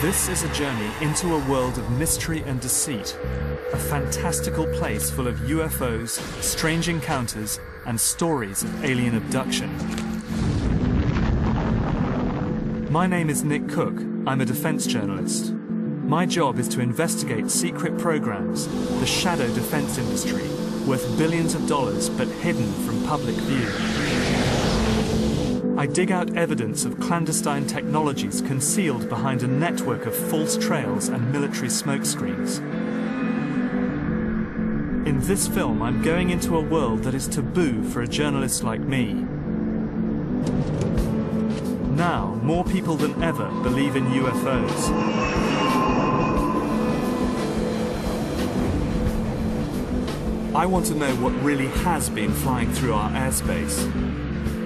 This is a journey into a world of mystery and deceit, a fantastical place full of UFOs, strange encounters, and stories of alien abduction. My name is Nick Cook. I'm a defense journalist. My job is to investigate secret programs, the shadow defense industry, worth billions of dollars but hidden from public view. I dig out evidence of clandestine technologies concealed behind a network of false trails and military smokescreens. In this film, I'm going into a world that is taboo for a journalist like me. Now, more people than ever believe in UFOs. I want to know what really has been flying through our airspace.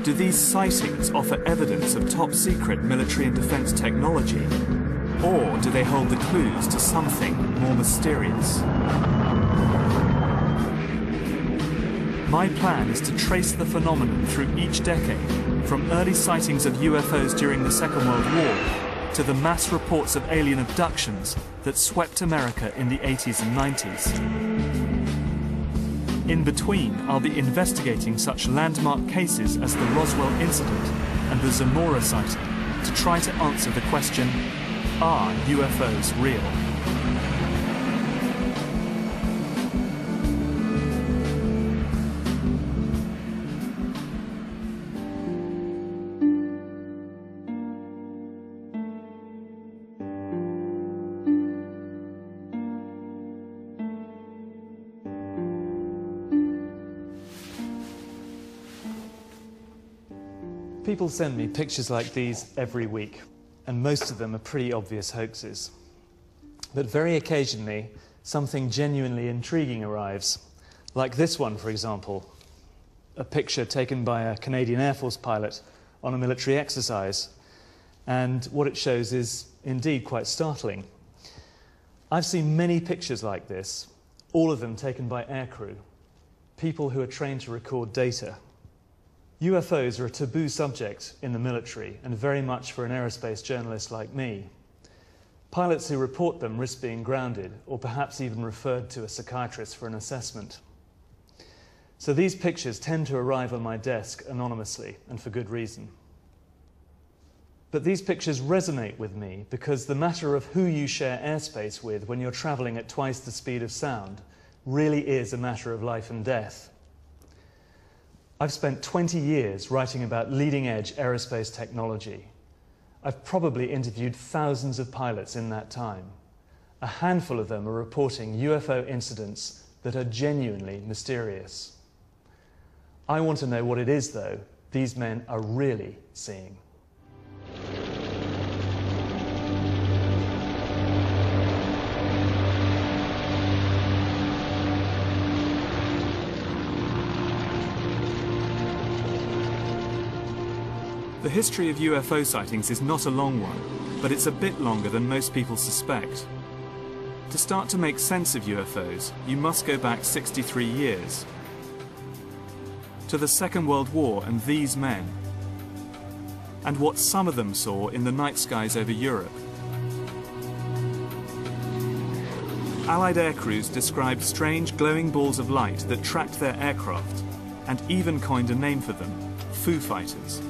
Do these sightings offer evidence of top-secret military and defense technology? Or do they hold the clues to something more mysterious? My plan is to trace the phenomenon through each decade, from early sightings of UFOs during the Second World War to the mass reports of alien abductions that swept America in the 80s and 90s. In between, I'll be investigating such landmark cases as the Roswell incident and the Zamora sighting to try to answer the question, are UFOs real? People send me pictures like these every week, and most of them are pretty obvious hoaxes. But very occasionally, something genuinely intriguing arrives, like this one, for example, a picture taken by a Canadian Air Force pilot on a military exercise. And what it shows is indeed quite startling. I've seen many pictures like this, all of them taken by aircrew, people who are trained to record data. UFOs are a taboo subject in the military, and very much for an aerospace journalist like me. Pilots who report them risk being grounded, or perhaps even referred to a psychiatrist for an assessment. So these pictures tend to arrive on my desk anonymously, and for good reason. But these pictures resonate with me because the matter of who you share airspace with when you're traveling at twice the speed of sound really is a matter of life and death. I've spent 20 years writing about leading-edge aerospace technology. I've probably interviewed thousands of pilots in that time. A handful of them are reporting UFO incidents that are genuinely mysterious. I want to know what it is, though, these men are really seeing. The history of UFO sightings is not a long one, but it's a bit longer than most people suspect. To start to make sense of UFOs, you must go back 63 years. To the Second World War and these men, and what some of them saw in the night skies over Europe. Allied aircrews described strange glowing balls of light that tracked their aircraft, and even coined a name for them, Foo Fighters.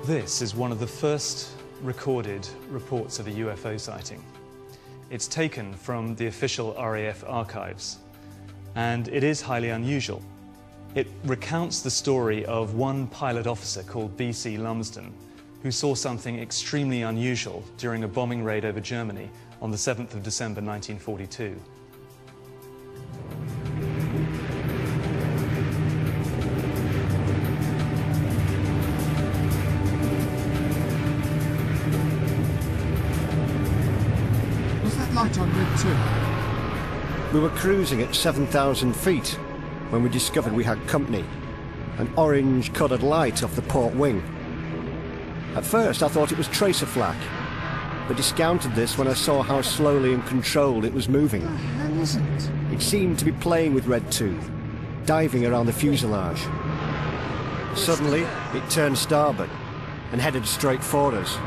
This is one of the first recorded reports of a UFO sighting. It's taken from the official RAF archives, and it is highly unusual. It recounts the story of one pilot officer called B.C. Lumsden, who saw something extremely unusual during a bombing raid over Germany on the 7th of December 1942. Light on Red 2. We were cruising at 7,000 feet when we discovered we had company. An orange coloured light off the port wing. At first I thought it was tracer flak, but discounted this when I saw how slowly and controlled it was moving. What the hell is it? It seemed to be playing with Red 2, diving around the fuselage. Suddenly, it turned starboard and headed straight for us.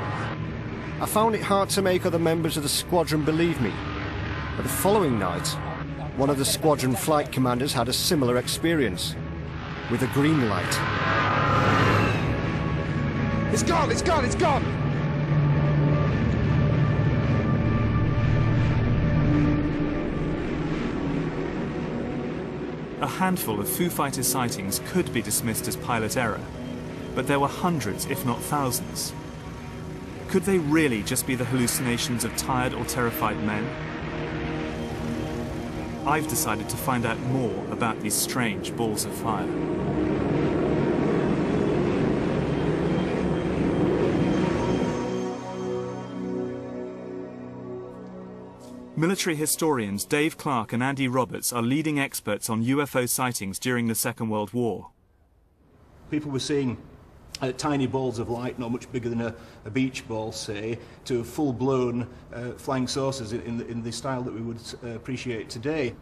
I found it hard to make other members of the squadron believe me, but the following night, one of the squadron flight commanders had a similar experience, with a green light. It's gone, it's gone, it's gone! A handful of Foo Fighters sightings could be dismissed as pilot error, but there were hundreds, if not thousands. Could they really just be the hallucinations of tired or terrified men? I've decided to find out more about these strange balls of fire. Military historians Dave Clark and Andy Roberts are leading experts on UFO sightings during the Second World War. People were seeing tiny balls of light, not much bigger than a beach ball, say, to full-blown flying saucers in the style that we would appreciate today.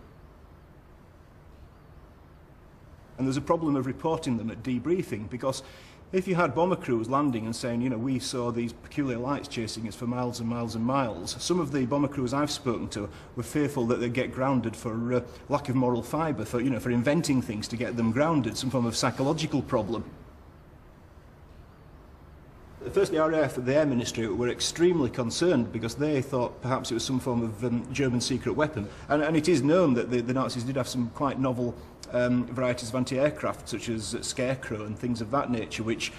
And there's a problem of reporting them at debriefing, because if you had bomber crews landing and saying, you know, we saw these peculiar lights chasing us for miles and miles and miles, some of the bomber crews I've spoken to were fearful that they'd get grounded for lack of moral fibre, for inventing things to get them grounded, some form of psychological problem. First, the RAF and the Air Ministry were extremely concerned because they thought perhaps it was some form of German secret weapon. And it is known that the Nazis did have some quite novel varieties of anti-aircraft, such as Scarecrow and things of that nature, which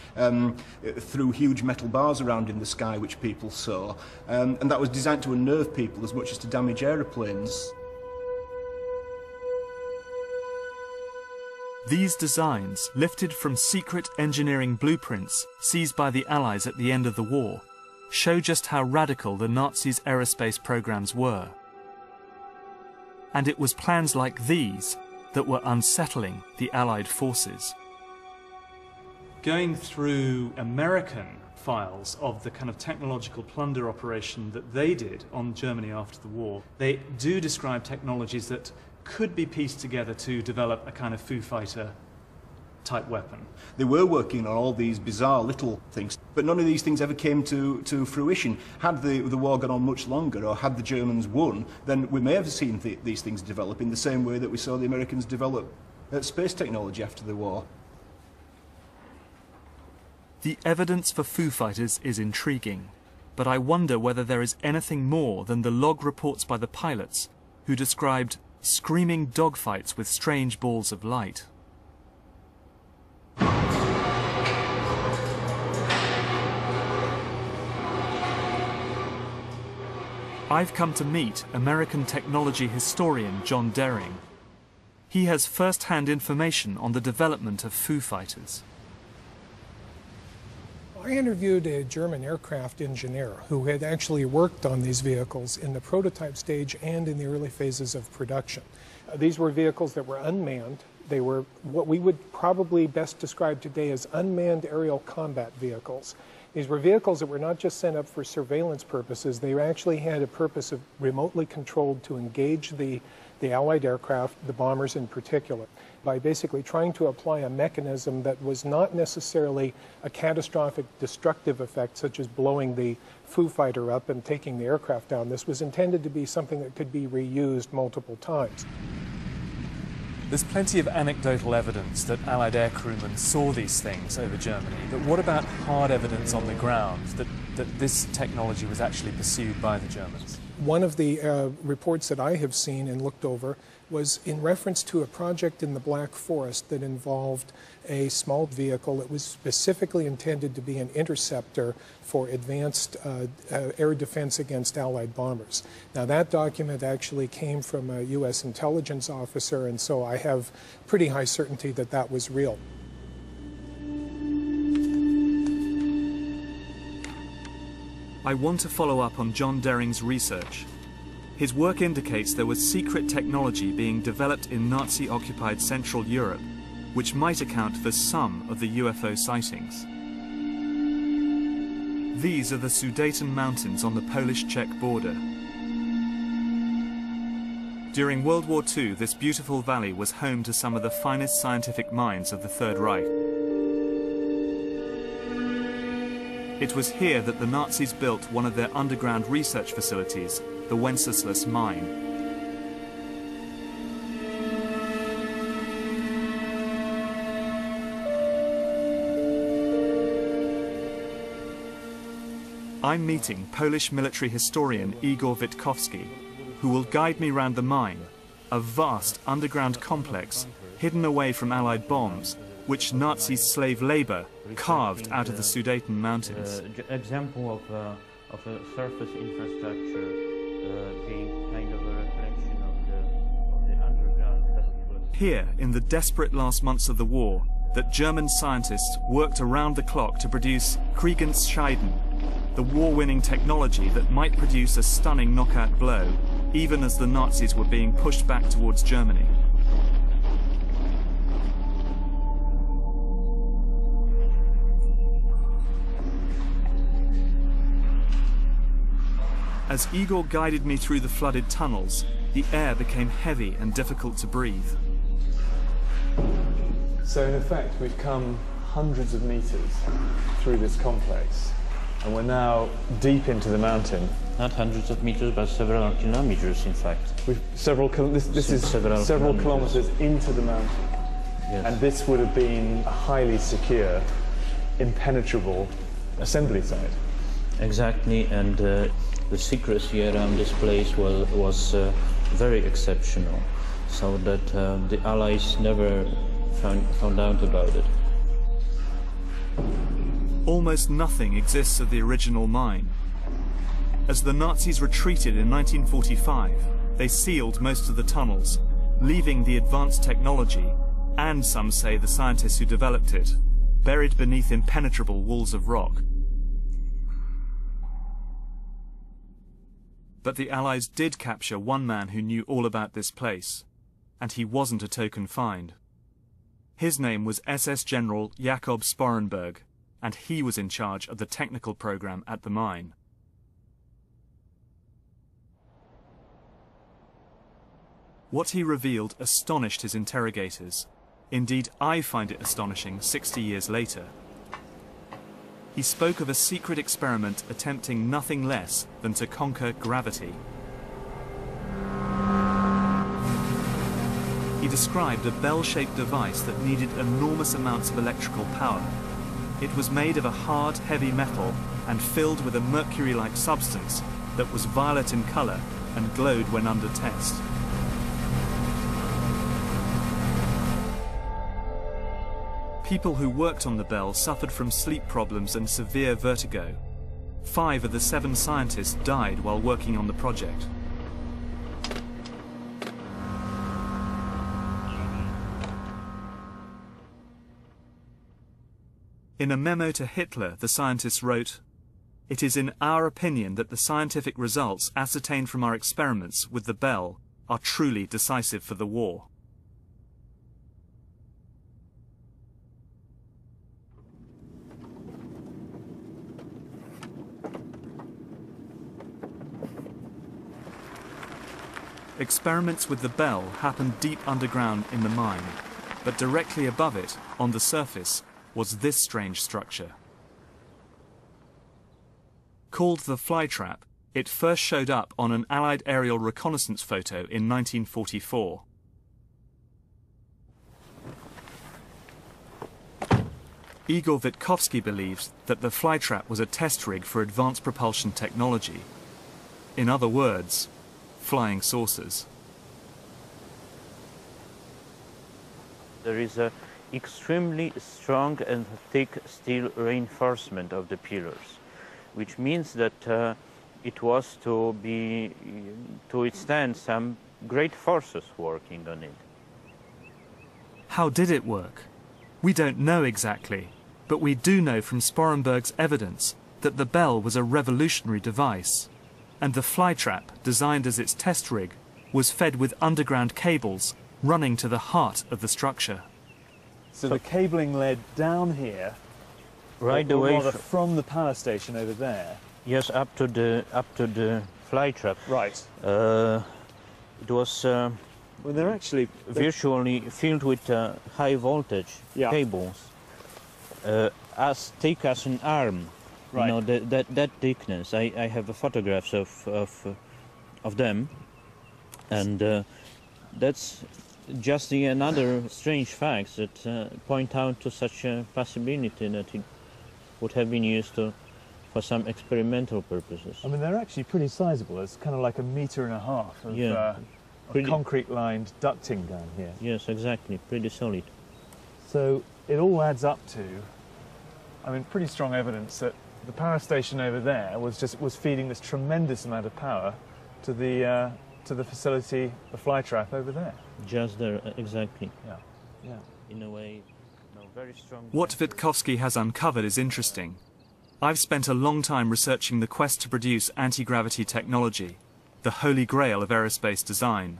threw huge metal bars around in the sky, which people saw. And that was designed to unnerve people as much as to damage aeroplanes. These designs, lifted from secret engineering blueprints seized by the Allies at the end of the war, show just how radical the Nazis' aerospace programs were. And it was plans like these that were unsettling the Allied forces. Going through American files of the kind of technological plunder operation that they did on Germany after the war, they do describe technologies that could be pieced together to develop a kind of Foo Fighter type weapon. They were working on all these bizarre little things, but none of these things ever came to fruition. Had the war gone on much longer, or had the Germans won, then we may have seen these things develop in the same way that we saw the Americans develop space technology after the war. The evidence for Foo Fighters is intriguing, but I wonder whether there is anything more than the log reports by the pilots who described screaming dogfights with strange balls of light. I've come to meet American technology historian John Dering. He has first-hand information on the development of Foo Fighters. I interviewed a German aircraft engineer who had actually worked on these vehicles in the prototype stage and in the early phases of production. These were vehicles that were unmanned. They were what we would probably best describe today as unmanned aerial combat vehicles. These were vehicles that were not just sent up for surveillance purposes. They actually had a purpose of remotely controlled to engage the Allied aircraft, the bombers in particular, by basically trying to apply a mechanism that was not necessarily a catastrophic destructive effect, such as blowing the Foo Fighter up and taking the aircraft down. This was intended to be something that could be reused multiple times. There's plenty of anecdotal evidence that Allied air crewmen saw these things over Germany, but what about hard evidence on the ground that this technology was actually pursued by the Germans? One of the reports that I have seen and looked over was in reference to a project in the Black Forest that involved a small vehicle that was specifically intended to be an interceptor for advanced air defense against Allied bombers. Now, that document actually came from a U.S. intelligence officer, and so I have pretty high certainty that that was real. I want to follow up on John Dering's research. His work indicates there was secret technology being developed in Nazi-occupied Central Europe, which might account for some of the UFO sightings. These are the Sudeten Mountains on the Polish-Czech border. During World War II, this beautiful valley was home to some of the finest scientific minds of the Third Reich. It was here that the Nazis built one of their underground research facilities, the Wenceslas mine. I'm meeting Polish military historian Igor Witkowski, who will guide me round the mine, a vast underground complex hidden away from Allied bombs, which Nazi slave labour carved out of the Sudeten mountains. Example of a surface infrastructure being kind of a reflection of the underground. Here, in the desperate last months of the war, that German scientists worked around the clock to produce Kriegensscheiden, the war-winning technology that might produce a stunning knockout blow, even as the Nazis were being pushed back towards Germany. As Igor guided me through the flooded tunnels, the air became heavy and difficult to breathe. So in effect, we've come hundreds of meters through this complex, and we're now deep into the mountain. Not hundreds of meters, but several kilometers, in fact. This is several kilometers into the mountain. Yes. And this would have been a highly secure, impenetrable assembly site. Exactly, and the secrecy around this place was very exceptional, so that the Allies never found out about it. Almost nothing exists of the original mine. As the Nazis retreated in 1945, they sealed most of the tunnels, leaving the advanced technology, and some say the scientists who developed it, buried beneath impenetrable walls of rock. But the Allies did capture one man who knew all about this place, and he wasn't a token find. His name was SS General Jakob Sporenberg, and he was in charge of the technical program at the mine. What he revealed astonished his interrogators. Indeed, I find it astonishing 60 years later. He spoke of a secret experiment attempting nothing less than to conquer gravity. He described a bell-shaped device that needed enormous amounts of electrical power. It was made of a hard, heavy metal and filled with a mercury-like substance that was violet in colour and glowed when under test. People who worked on the bell suffered from sleep problems and severe vertigo. 5 of the 7 scientists died while working on the project. In a memo to Hitler, the scientists wrote, "It is in our opinion that the scientific results ascertained from our experiments with the bell are truly decisive for the war." Experiments with the bell happened deep underground in the mine, but directly above it, on the surface, was this strange structure. Called the flytrap, it first showed up on an Allied aerial reconnaissance photo in 1944. Igor Witkowski believes that the flytrap was a test rig for advanced propulsion technology. In other words, flying saucers. There is a extremely strong and thick steel reinforcement of the pillars, which means that it was to withstand some great forces working on it. How did it work? We don't know exactly, but we do know from Sporenberg's evidence that the bell was a revolutionary device, and the flytrap, designed as its test rig, was fed with underground cables running to the heart of the structure. So the cabling led down here, Right or away rather from the power station over there. yes, up to the flytrap. Right. It was Well, they're actually virtually filled with high voltage Yeah. cables, as thick as an arm. Right. You know, that thickness. I have photographs of them, and that's just another strange fact that point out to such a possibility that it would have been used for some experimental purposes. I mean, they're actually pretty sizable. It's kind of like 1.5 meters of concrete-lined ducting down here. Yes, exactly. Pretty solid. So it all adds up to, I mean, pretty strong evidence that the power station over there was feeding this tremendous amount of power to the facility, the fly trap over there. Just there, exactly. Yeah, yeah. In a way, no, very strong. What Witkowski has uncovered is interesting. I've spent a long time researching the quest to produce anti-gravity technology, the holy grail of aerospace design.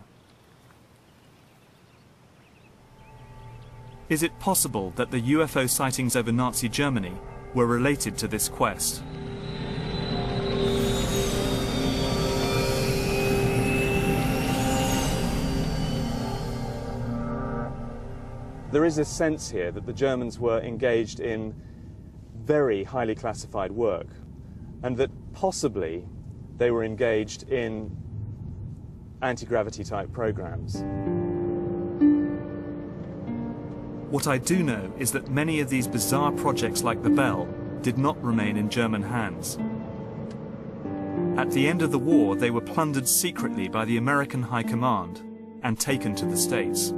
Is it possible that the UFO sightings over Nazi Germany were related to this quest? There is a sense here that the Germans were engaged in very highly classified work, and that possibly they were engaged in anti-gravity type programs. What I do know is that many of these bizarre projects like the Bell did not remain in German hands. At the end of the war, they were plundered secretly by the American High Command and taken to the States.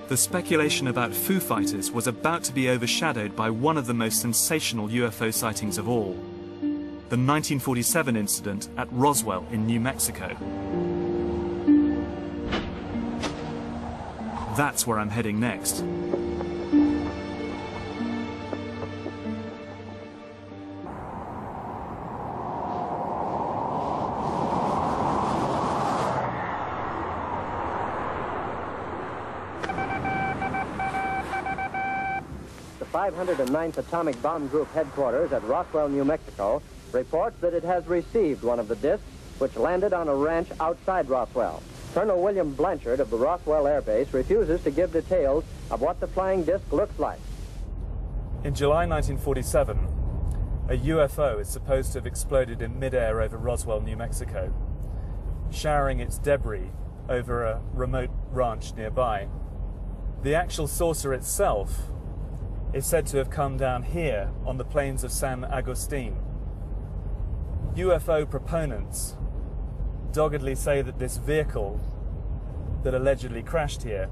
The speculation about Foo Fighters was about to be overshadowed by one of the most sensational UFO sightings of all, the 1947 incident at Roswell in New Mexico. That's where I'm heading next. The 509th Atomic Bomb Group headquarters at Roswell, New Mexico, reports that it has received one of the discs which landed on a ranch outside Roswell. Colonel William Blanchard of the Roswell Air Base refuses to give details of what the flying disc looks like. In July 1947, a UFO is supposed to have exploded in midair over Roswell, New Mexico, showering its debris over a remote ranch nearby. The actual saucer itself is said to have come down here on the plains of San Agustin. UFO proponents doggedly say that this vehicle that allegedly crashed here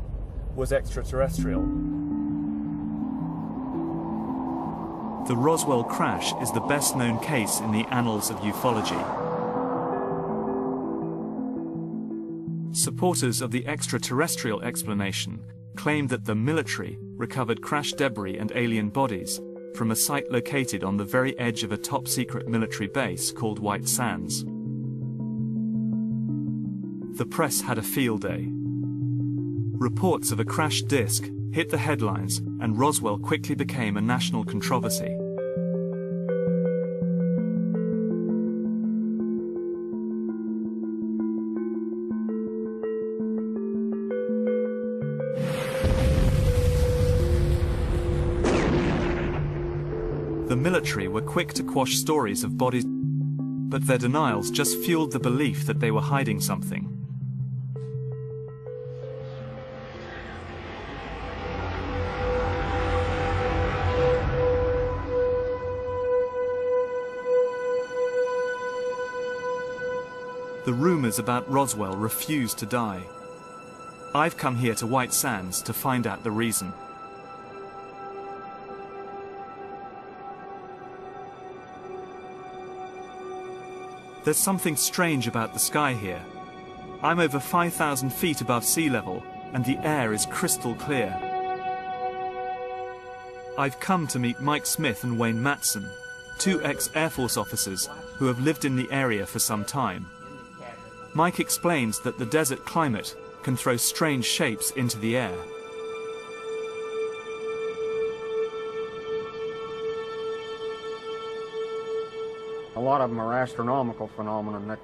was extraterrestrial. The Roswell crash is the best known case in the annals of ufology. Supporters of the extraterrestrial explanation claim that the military recovered crash debris and alien bodies from a site located on the very edge of a top-secret military base called White Sands. The press had a field day. Reports of a crashed disc hit the headlines, and Roswell quickly became a national controversy. The military were quick to quash stories of bodies, but their denials just fueled the belief that they were hiding something. The rumors about Roswell refused to die. I've come here to White Sands to find out the reason. There's something strange about the sky here. I'm over 5,000 feet above sea level, and the air is crystal clear. I've come to meet Mike Smith and Wayne Matson, two ex-Air Force officers who have lived in the area for some time. Mike explains that the desert climate can throw strange shapes into the air. A lot of them are astronomical phenomena,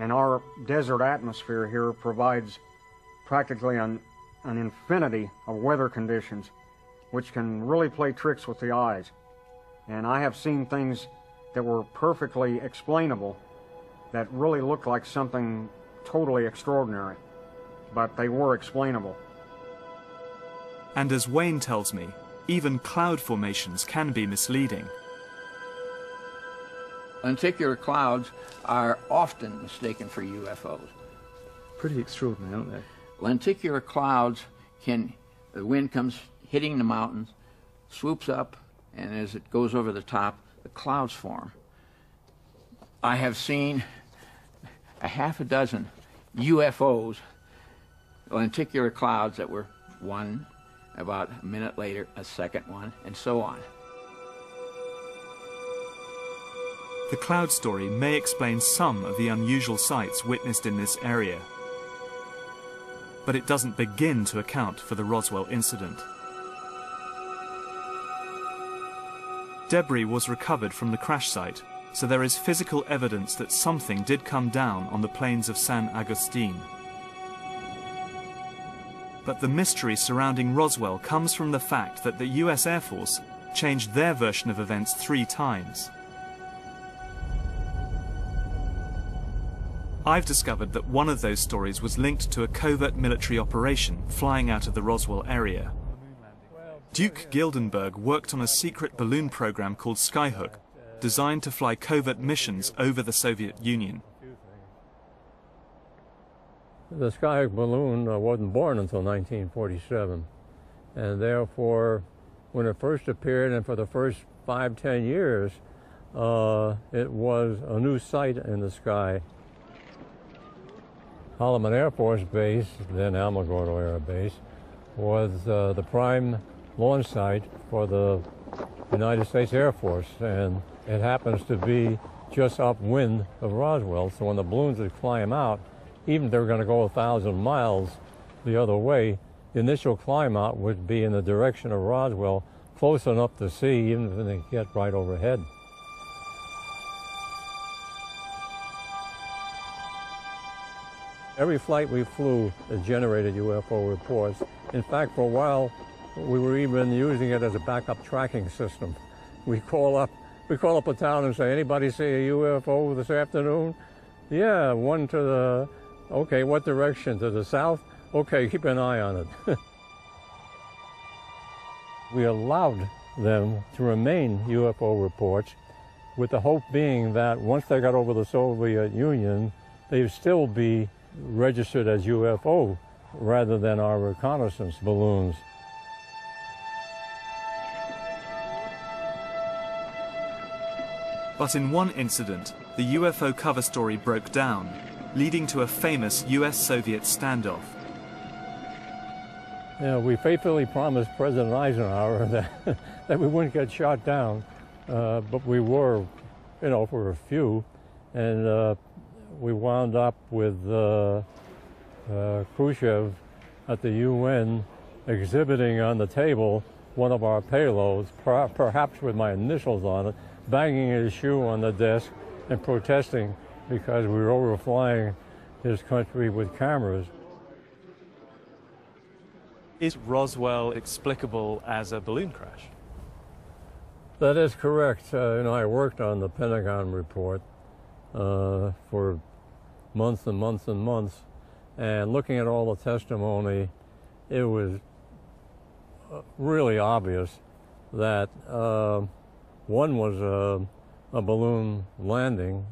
and our desert atmosphere here provides practically an infinity of weather conditions which can really play tricks with the eyes. And I have seen things that were perfectly explainable that really looked like something totally extraordinary, but they were explainable. And as Wayne tells me, even cloud formations can be misleading. Lenticular clouds are often mistaken for UFOs. Pretty extraordinary, aren't they? Lenticular clouds the wind comes hitting the mountains, swoops up, and as it goes over the top, the clouds form. I have seen a half a dozen UFOs, lenticular clouds that were one, about a minute later, a second one, and so on. The cloud story may explain some of the unusual sights witnessed in this area, but it doesn't begin to account for the Roswell incident. Debris was recovered from the crash site, so there is physical evidence that something did come down on the plains of San Agustin. But the mystery surrounding Roswell comes from the fact that the US Air Force changed their version of events 3 times. I've discovered that one of those stories was linked to a covert military operation flying out of the Roswell area. Duke Gildenberg worked on a secret balloon program called Skyhook, designed to fly covert missions over the Soviet Union. The Skyhook balloon wasn't born until 1947, and therefore, when it first appeared and for the first 5-10 years, it was a new sight in the sky. Holloman Air Force Base, then Alamogordo Air Base, was the prime launch site for the United States Air Force, and it happens to be just upwind of Roswell, so when the balloons would climb out, even if they were going to go 1,000 miles the other way, the initial climb out would be in the direction of Roswell, close enough to see, even if they get right overhead. Every flight we flew generated UFO reports. In fact, for a while, we were even using it as a backup tracking system. We call up a town and say, anybody see a UFO this afternoon? Yeah, one to the, okay, what direction? To the south? Okay, keep an eye on it. We allowed them to remain UFO reports, with the hope being that once they got over the Soviet Union, they'd still be registered as UFO rather than our reconnaissance balloons. But in one incident, the UFO cover story broke down, leading to a famous US-Soviet standoff. Yeah, we faithfully promised President Eisenhower that we wouldn't get shot down, but we were, for a few, and we wound up with Khrushchev at the UN exhibiting on the table one of our payloads, perhaps with my initials on it, banging his shoe on the desk and protesting because we were overflying his country with cameras. Is Roswell explicable as a balloon crash? That is correct. I worked on the Pentagon report for months and months and months, and looking at all the testimony, it was really obvious that one was a balloon landing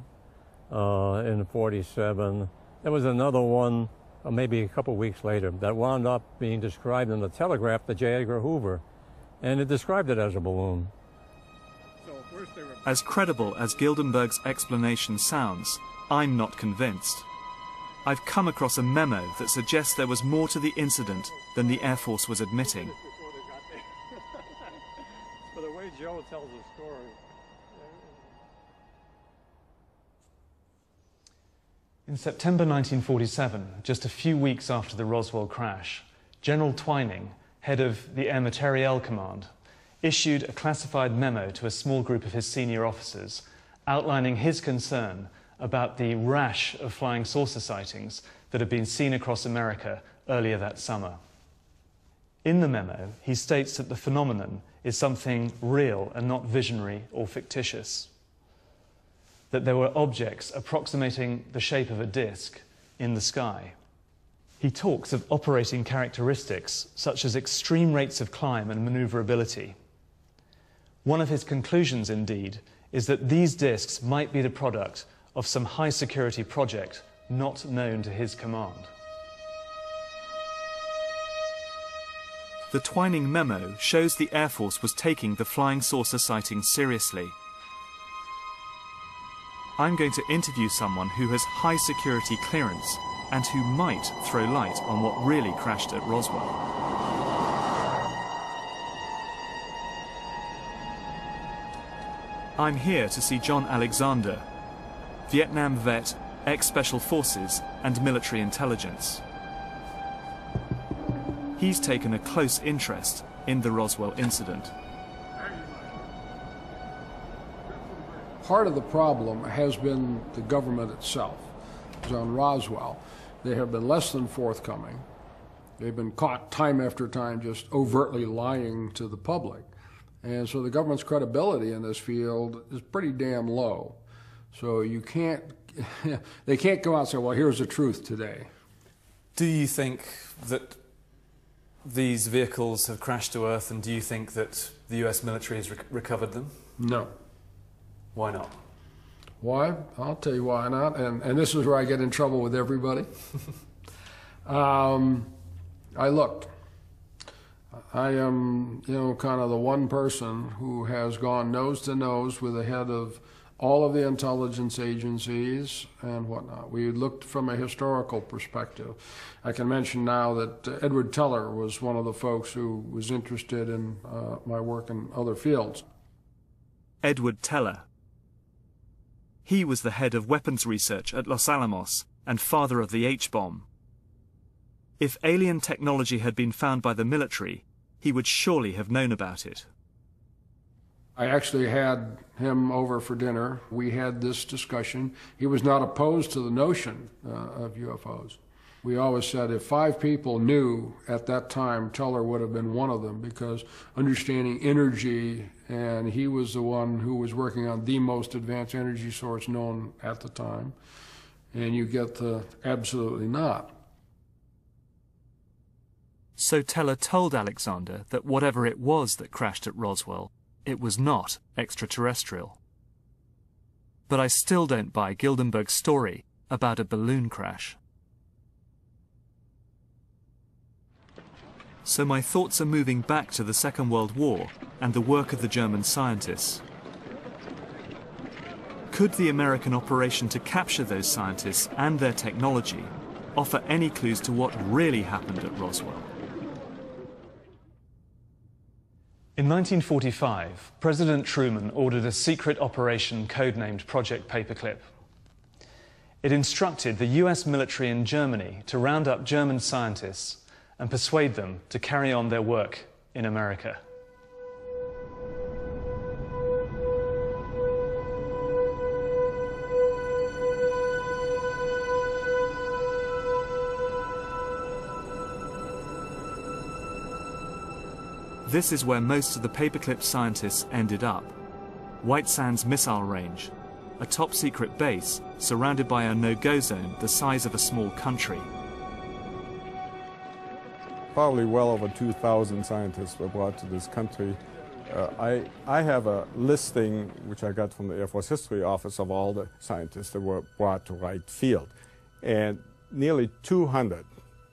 in '47. There was another one maybe a couple weeks later that wound up being described in the Telegraph to J. Edgar Hoover, and it described it as a balloon. As credible as Gildenberg's explanation sounds, I'm not convinced. I've come across a memo that suggests there was more to the incident than the Air Force was admitting. For the way Joe tells the story. In September 1947, just a few weeks after the Roswell crash, General Twining, head of the Air Materiel Command, issued a classified memo to a small group of his senior officers outlining his concern about the rash of flying saucer sightings that had been seen across America earlier that summer. In the memo, he states that the phenomenon is something real and not visionary or fictitious, that there were objects approximating the shape of a disk in the sky. He talks of operating characteristics such as extreme rates of climb and maneuverability. One of his conclusions, indeed, is that these disks might be the product of some high-security project not known to his command. The Twining memo shows the Air Force was taking the flying saucer sighting seriously. I'm going to interview someone who has high security clearance and who might throw light on what really crashed at Roswell. I'm here to see John Alexander, Vietnam vet, ex-Special Forces and military intelligence. He's taken a close interest in the Roswell incident. Part of the problem has been the government itself. On Roswell, they have been less than forthcoming. They've been caught time after time just overtly lying to the public. And so the government's credibility in this field is pretty damn low. So you can't, they can't come out and say, well, here's the truth today. Do you think that these vehicles have crashed to Earth, and do you think that the US military has recovered them? No. Why not? Why? I'll tell you why not, and this is where I get in trouble with everybody. I looked. I am, kind of the one person who has gone nose to nose with the head of all of the intelligence agencies and whatnot. We looked from a historical perspective. I can mention now that Edward Teller was one of the folks who was interested in my work in other fields. Edward Teller. He was the head of weapons research at Los Alamos and father of the H-bomb. If alien technology had been found by the military, he would surely have known about it. I actually had him over for dinner. We had this discussion. He was not opposed to the notion of UFOs. We always said if 5 people knew at that time, Teller would have been one of them, because understanding energy, and he was the one who was working on the most advanced energy source known at the time, and you get the absolutely not. So Teller told Alexander that whatever it was that crashed at Roswell, it was not extraterrestrial. But I still don't buy Gildenberg's story about a balloon crash. So my thoughts are moving back to the Second World War and the work of the German scientists. Could the American operation to capture those scientists and their technology offer any clues to what really happened at Roswell? In 1945, President Truman ordered a secret operation codenamed Project Paperclip. It instructed the US military in Germany to round up German scientists and persuade them to carry on their work in America. This is where most of the Paperclip scientists ended up. White Sands Missile Range, a top-secret base surrounded by a no-go zone the size of a small country. Probably well over 2,000 scientists were brought to this country. I have a listing, which I got from the Air Force History Office, of all the scientists that were brought to Wright Field. And nearly 200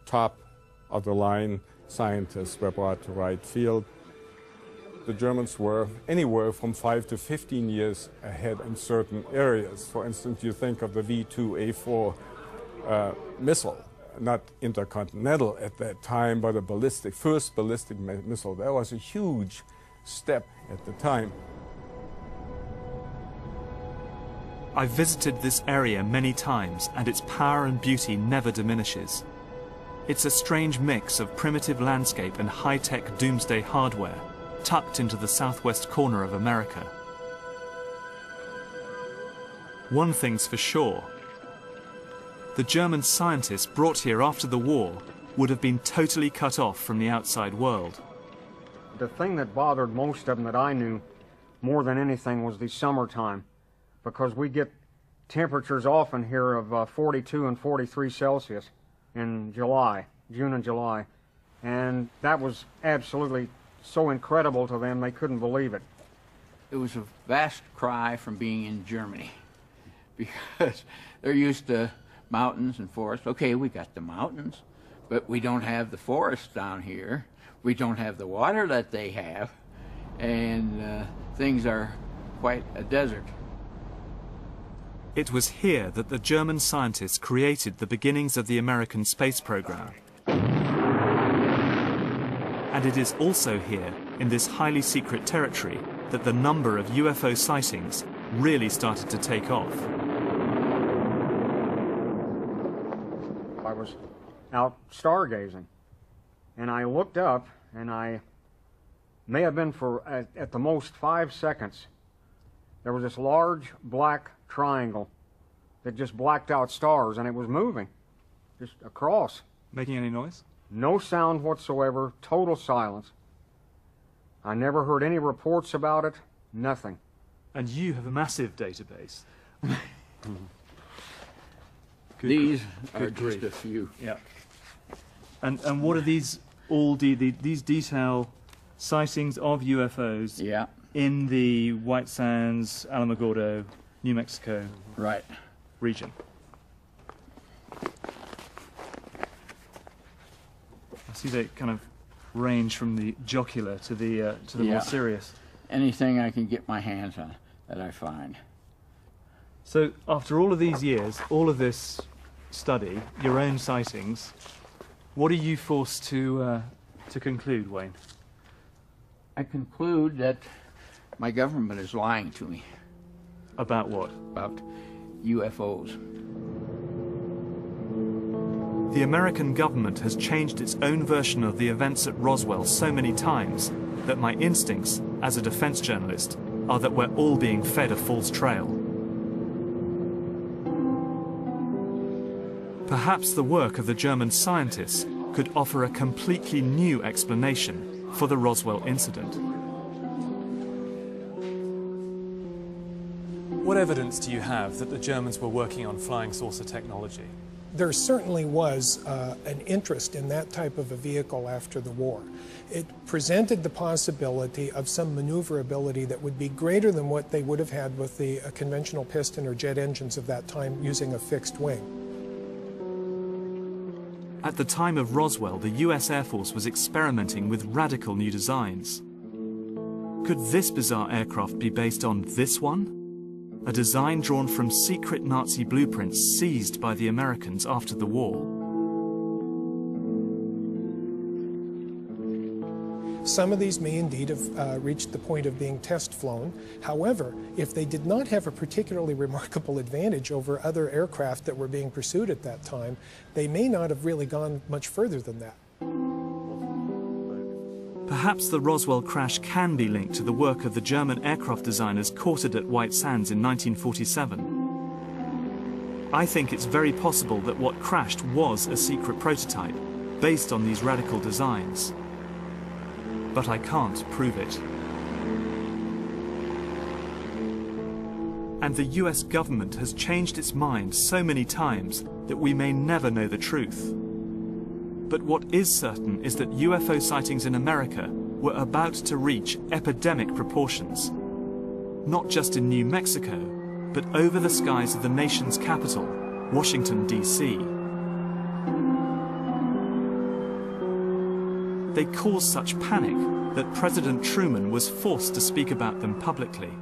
top-of-the-line scientists were brought to Wright Field. The Germans were anywhere from 5 to 15 years ahead in certain areas. For instance, you think of the V2A4 missile, not intercontinental at that time, but a first ballistic missile. That was a huge step at the time. I've visited this area many times, and its power and beauty never diminishes. It's a strange mix of primitive landscape and high-tech doomsday hardware, tucked into the southwest corner of America. One thing's for sure. The German scientists brought here after the war would have been totally cut off from the outside world. The thing that bothered most of them that I knew more than anything was the summertime, because we get temperatures often here of 42 and 43 Celsius in July, June and July, and that was absolutely so incredible to them they couldn't believe it. It was a vast cry from being in Germany, because they're used to mountains and forests. Okay, we got the mountains, but we don't have the forests down here. We don't have the water that they have, and things are quite a desert. It was here that the German scientists created the beginnings of the American space program. And it is also here, in this highly secret territory, that the number of UFO sightings really started to take off. I was out stargazing, and I looked up, and I may have been for at the most 5 seconds. There was this large black triangle that just blacked out stars, and it was moving just across. Making any noise? No sound whatsoever, total silence. I never heard any reports about it, nothing. And you have a massive database. These are just a few. Yeah. And what are these all these detail sightings of UFOs in the White Sands, Alamogordo, New Mexico region? I see they kind of range from the jocular to the more serious. Anything I can get my hands on that I find. So after all of these years, all of this study, your own sightings, what are you forced to conclude, Wayne? I conclude that my government is lying to me. About what? About UFOs. The American government has changed its own version of the events at Roswell so many times that my instincts, as a defense journalist, are that we're all being fed a false trail. Perhaps the work of the German scientists could offer a completely new explanation for the Roswell incident. What evidence do you have that the Germans were working on flying saucer technology? There certainly was an interest in that type of a vehicle after the war. It presented the possibility of some maneuverability that would be greater than what they would have had with the conventional piston or jet engines of that time using a fixed wing. At the time of Roswell, the US Air Force was experimenting with radical new designs. Could this bizarre aircraft be based on this one? A design drawn from secret Nazi blueprints seized by the Americans after the war. Some of these may indeed have reached the point of being test flown. However, if they did not have a particularly remarkable advantage over other aircraft that were being pursued at that time, they may not have really gone much further than that. Perhaps the Roswell crash can be linked to the work of the German aircraft designers quartered at White Sands in 1947. I think it's very possible that what crashed was a secret prototype based on these radical designs. But I can't prove it. And the US government has changed its mind so many times that we may never know the truth. But what is certain is that UFO sightings in America were about to reach epidemic proportions. Not just in New Mexico, but over the skies of the nation's capital, Washington, D.C. They caused such panic that President Truman was forced to speak about them publicly.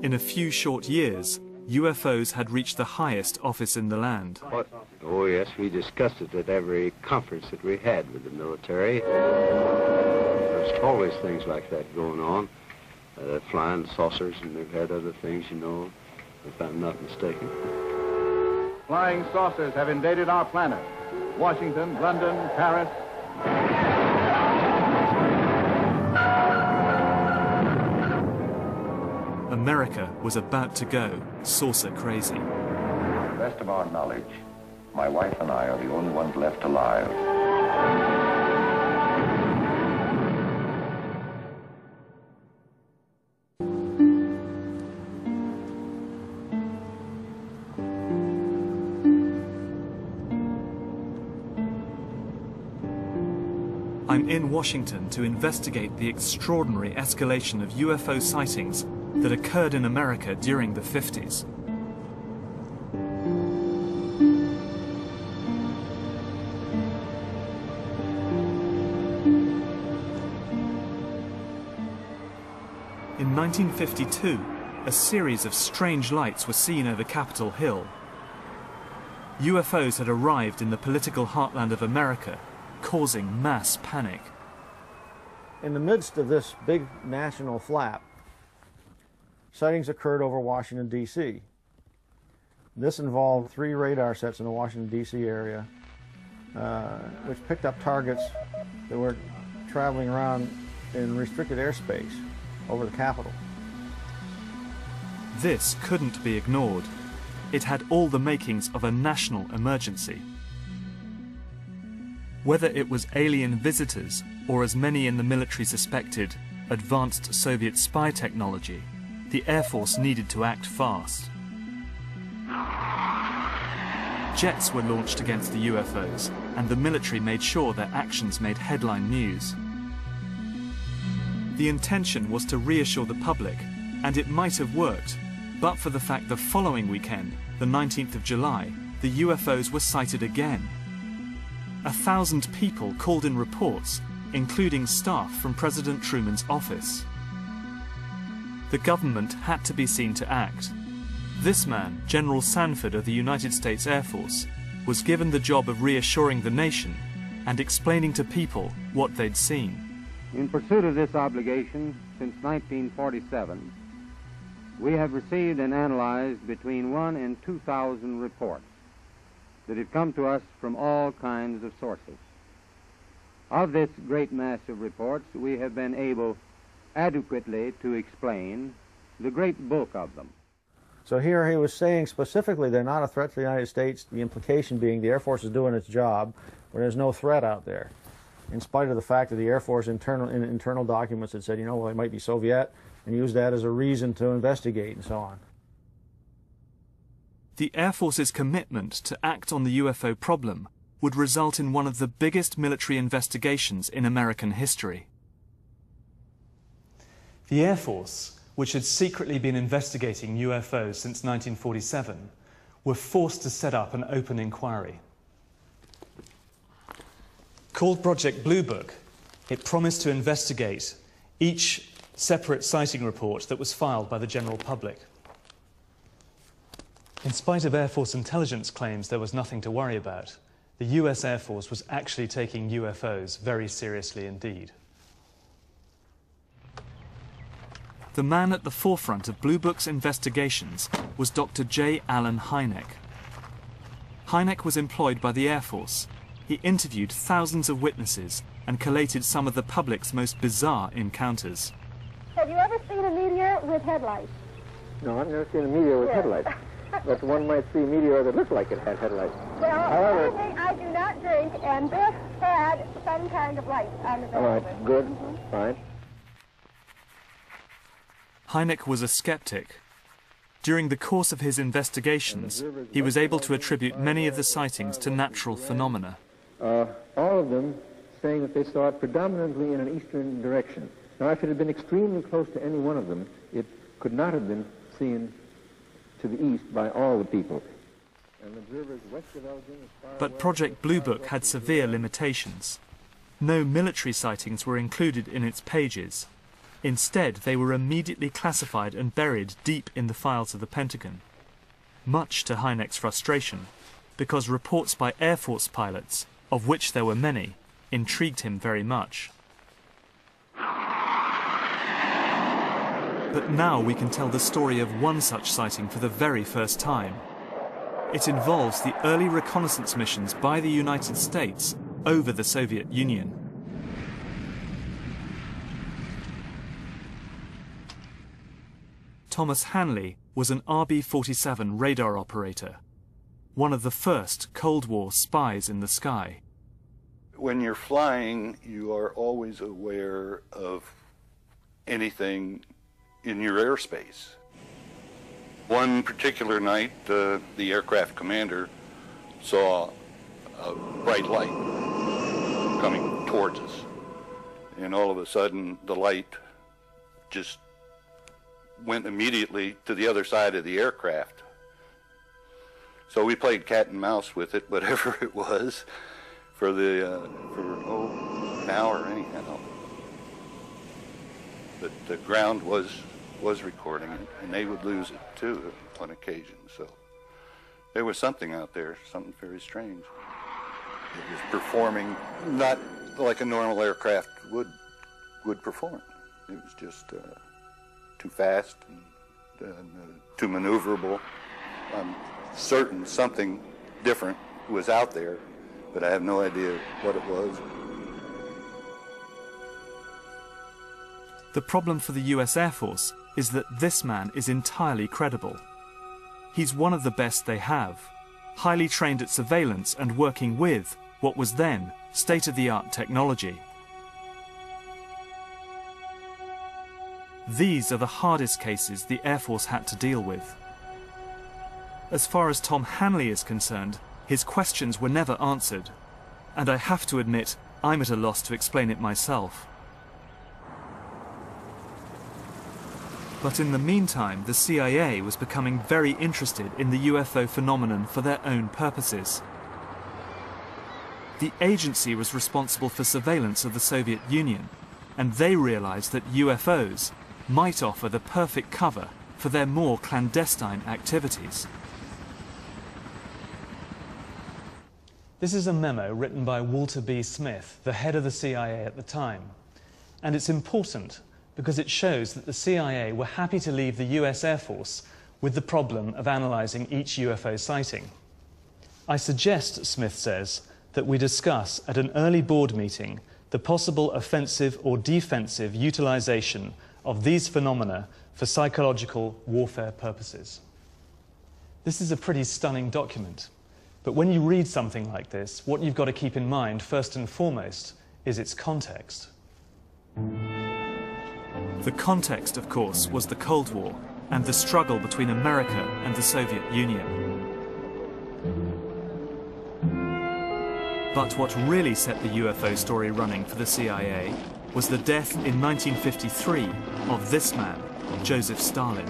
In a few short years, UFOs had reached the highest office in the land. What? Oh, yes, we discussed it at every conference that we had with the military. There's always things like that going on. Flying saucers, and they've had other things, you know, if I'm not mistaken. Flying saucers have invaded our planet. Washington, London, Paris. America was about to go saucer crazy. To the best of our knowledge, My wife and I are the only ones left alive. I'm in Washington to investigate the extraordinary escalation of UFO sightings that occurred in America during the 50s. In 1952, a series of strange lights were seen over Capitol Hill. UFOs had arrived in the political heartland of America, causing mass panic. In the midst of this big national flap, sightings occurred over Washington, D.C. This involved 3 radar sets in the Washington, D.C. area, which picked up targets that were traveling around in restricted airspace over the Capitol. This couldn't be ignored. It had all the makings of a national emergency. Whether it was alien visitors, or as many in the military suspected, advanced Soviet spy technology, the Air Force needed to act fast. Jets were launched against the UFOs, and the military made sure their actions made headline news. The intention was to reassure the public, and it might have worked, but for the fact the following weekend, the 19th of July, the UFOs were sighted again. 1,000 people called in reports, including staff from President Truman's office. The government had to be seen to act. This man, General Sanford of the United States Air Force, was given the job of reassuring the nation and explaining to people what they'd seen. In pursuit of this obligation, since 1947, we have received and analyzed between 1,000 and 2,000 reports that have come to us from all kinds of sources. Of this great mass of reports, we have been able adequately to explain the great bulk of them. So here he was saying specifically they're not a threat to the United States, the implication being the Air Force is doing its job when there's no threat out there, in spite of the fact that the Air Force internal documents had said, you know, well, it might be Soviet, and used that as a reason to investigate and so on. The Air Force's commitment to act on the UFO problem would result in one of the biggest military investigations in American history. The Air Force, which had secretly been investigating UFOs since 1947, were forced to set up an open inquiry. Called Project Blue Book, it promised to investigate each separate sighting report that was filed by the general public. In spite of Air Force intelligence claims there was nothing to worry about, the US Air Force was actually taking UFOs very seriously indeed. The man at the forefront of Blue Book's investigations was Dr. J. Allen Hynek. Hynek was employed by the Air Force. He interviewed thousands of witnesses and collated some of the public's most bizarre encounters. Have you ever seen a meteor with headlights? No, I've never seen a meteor with headlights. But one might see a meteor that looked like it had headlights. Well, however, I do not drink, and this had some kind of light on the back. All right, good, fine. Hynek was a skeptic. During the course of his investigations, he was able to attribute many of the sightings to natural phenomena. All of them saying that they saw it predominantly in an eastern direction. Now, if it had been extremely close to any one of them, it could not have been seen to the east by all the people. And observers west of Elgin, but Project Blue Book had severe limitations. No military sightings were included in its pages. Instead, they were immediately classified and buried deep in the files of the Pentagon. Much to Hynek's frustration, because reports by Air Force pilots, of which there were many, intrigued him very much. But now we can tell the story of one such sighting for the very first time. It involves the early reconnaissance missions by the United States over the Soviet Union. Thomas Hanley was an RB-47 radar operator. one of the first Cold War spies in the sky. When you're flying, you are always aware of anything in your airspace. One particular night, the aircraft commander saw a bright light coming towards us. And all of a sudden, the light just went immediately to the other side of the aircraft. So we played cat and mouse with it, whatever it was, for an hour anyhow. But the ground was recording it, and they would lose it too on occasion. So there was something out there, something very strange. It was performing not like a normal aircraft would perform. It was just too fast and too maneuverable. I'm certain something different was out there, but I have no idea what it was. The problem for the US Air Force is that this man is entirely credible. He's one of the best they have, highly trained at surveillance and working with what was then state-of-the-art technology. These are the hardest cases the Air Force had to deal with. As far as Tom Hanley is concerned, his questions were never answered, and I have to admit I'm at a loss to explain it myself. But in the meantime, the CIA was becoming very interested in the UFO phenomenon for their own purposes. The agency was responsible for surveillance of the Soviet Union, and they realized that UFOs might offer the perfect cover for their more clandestine activities. This is a memo written by Walter B. Smith, the head of the CIA at the time, and it's important because it shows that the CIA were happy to leave the US Air Force with the problem of analysing each UFO sighting. I suggest, Smith says, that we discuss at an early board meeting the possible offensive or defensive utilisation of these phenomena for psychological warfare purposes. This is a pretty stunning document, but when you read something like this, what you've got to keep in mind, first and foremost, is its context. The context, of course, was the Cold War and the struggle between America and the Soviet Union. But what really set the UFO story running for the CIA was the death in 1953 of this man, Joseph Stalin.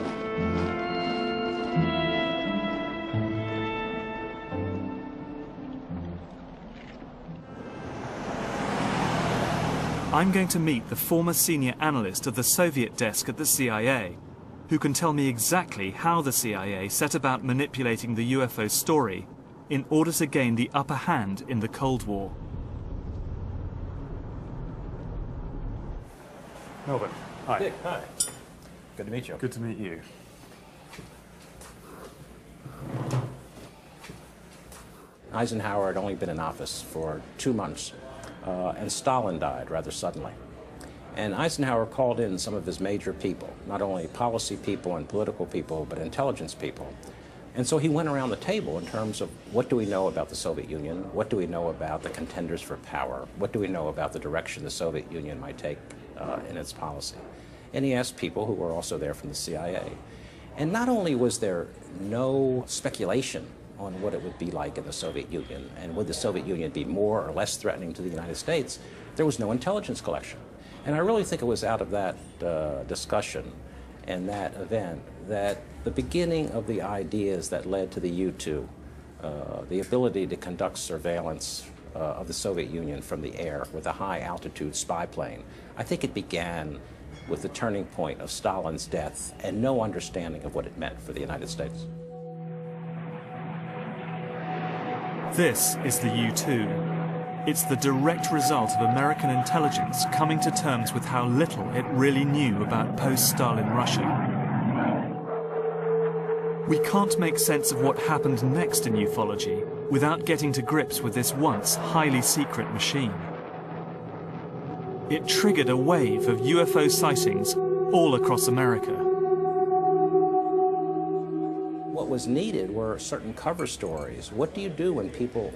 I'm going to meet the former senior analyst of the Soviet desk at the CIA, who can tell me exactly how the CIA set about manipulating the UFO story in order to gain the upper hand in the Cold War. Melvin, hi. Dick, hi. Good to meet you. Good to meet you. Eisenhower had only been in office for 2 months, and Stalin died rather suddenly. And Eisenhower called in some of his major people, not only policy people and political people, but intelligence people. And so he went around the table in terms of what do we know about the Soviet Union, what do we know about the contenders for power, what do we know about the direction the Soviet Union might take in its policy. And he asked people who were also there from the CIA. And not only was there no speculation on what it would be like in the Soviet Union, and would the Soviet Union be more or less threatening to the United States, there was no intelligence collection. And I really think it was out of that discussion and that event that the beginning of the ideas that led to the U-2, the ability to conduct surveillance of the Soviet Union from the air with a high-altitude spy plane, I think it began with the turning point of Stalin's death and no understanding of what it meant for the United States. This is the U-2. It's the direct result of American intelligence coming to terms with how little it really knew about post-Stalin Russia. We can't make sense of what happened next in ufology without getting to grips with this once highly secret machine. It triggered a wave of UFO sightings all across America. What was needed were certain cover stories. What do you do when people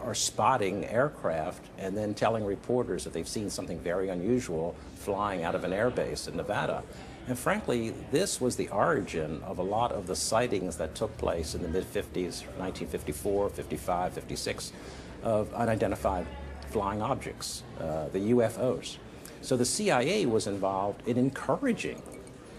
are spotting aircraft and then telling reporters that they've seen something very unusual flying out of an airbase in Nevada? And frankly, this was the origin of a lot of the sightings that took place in the mid-50s, 1954, 55, 56, of unidentified flying objects, the UFOs. So the CIA was involved in encouraging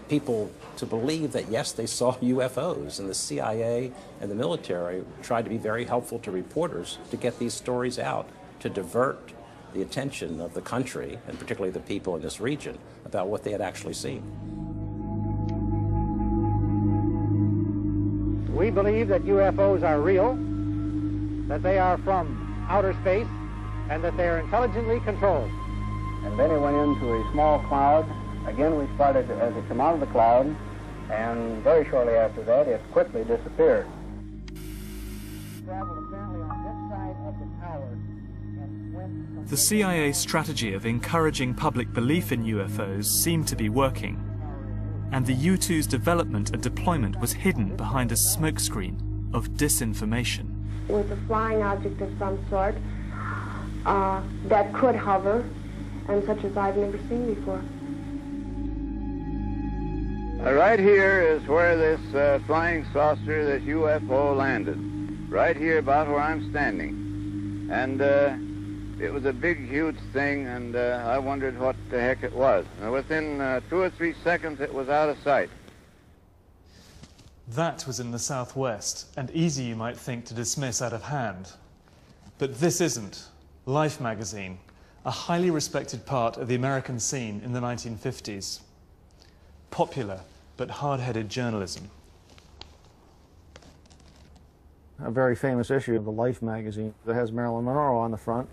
people to believe that, yes, they saw UFOs, and the CIA and the military tried to be very helpful to reporters to get these stories out, to divert the attention of the country, and particularly the people in this region, about what they had actually seen. We believe that UFOs are real, that they are from outer space, and that they are intelligently controlled. And then it went into a small cloud. Again, we spotted as it came out of the cloud, and very shortly after that, it quickly disappeared. Traveled apparently on this side of the tower and went... The CIA's strategy of encouraging public belief in UFOs seemed to be working, and the U-2's development and deployment was hidden behind a smokescreen of disinformation. With a flying object of some sort that could hover, and such as I've never seen before. Right here is where this flying saucer, this UFO, landed. Right here, about where I'm standing. And it was a big, huge thing, and I wondered what the heck it was. And within 2 or 3 seconds, it was out of sight. That was in the southwest, and easy, you might think, to dismiss out of hand. But this isn't. Life magazine, a highly respected part of the American scene in the 1950s. Popular, but hard-headed journalism. A very famous issue of the Life magazine that has Marilyn Monroe on the front.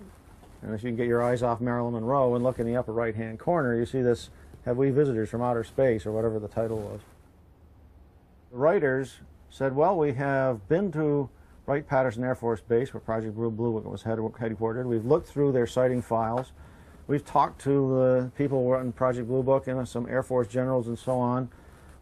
And if you can get your eyes off Marilyn Monroe and look in the upper right-hand corner, you see this, "Have we visitors from outer space?" or whatever the title was. The writers said, well, we have been to Wright-Patterson Air Force Base, where Project Blue Book was headquartered. We've looked through their sighting files. We've talked to the people who were in Project Blue Book and some Air Force generals and so on.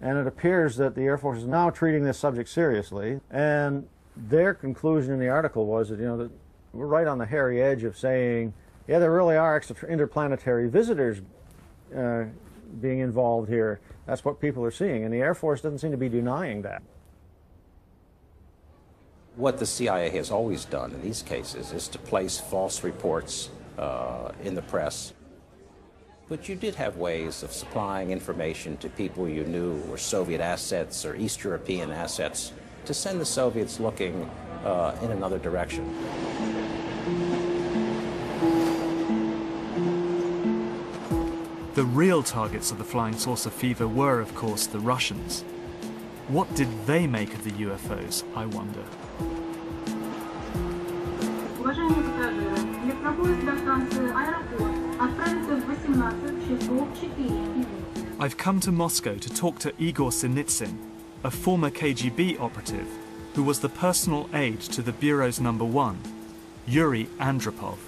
And it appears that the Air Force is now treating this subject seriously. And their conclusion in the article was that, that we're right on the hairy edge of saying, yeah, there really are interplanetary visitors being involved here. That's what people are seeing. And the Air Force doesn't seem to be denying that. What the CIA has always done in these cases is to place false reports in the press. But you did have ways of supplying information to people you knew were Soviet assets or East European assets to send the Soviets looking in another direction. The real targets of the flying saucer fever were, of course, the Russians. What did they make of the UFOs, I wonder? I've come to Moscow to talk to Igor Sinitsyn, a former KGB operative who was the personal aide to the Bureau's number 1, Yuri Andropov.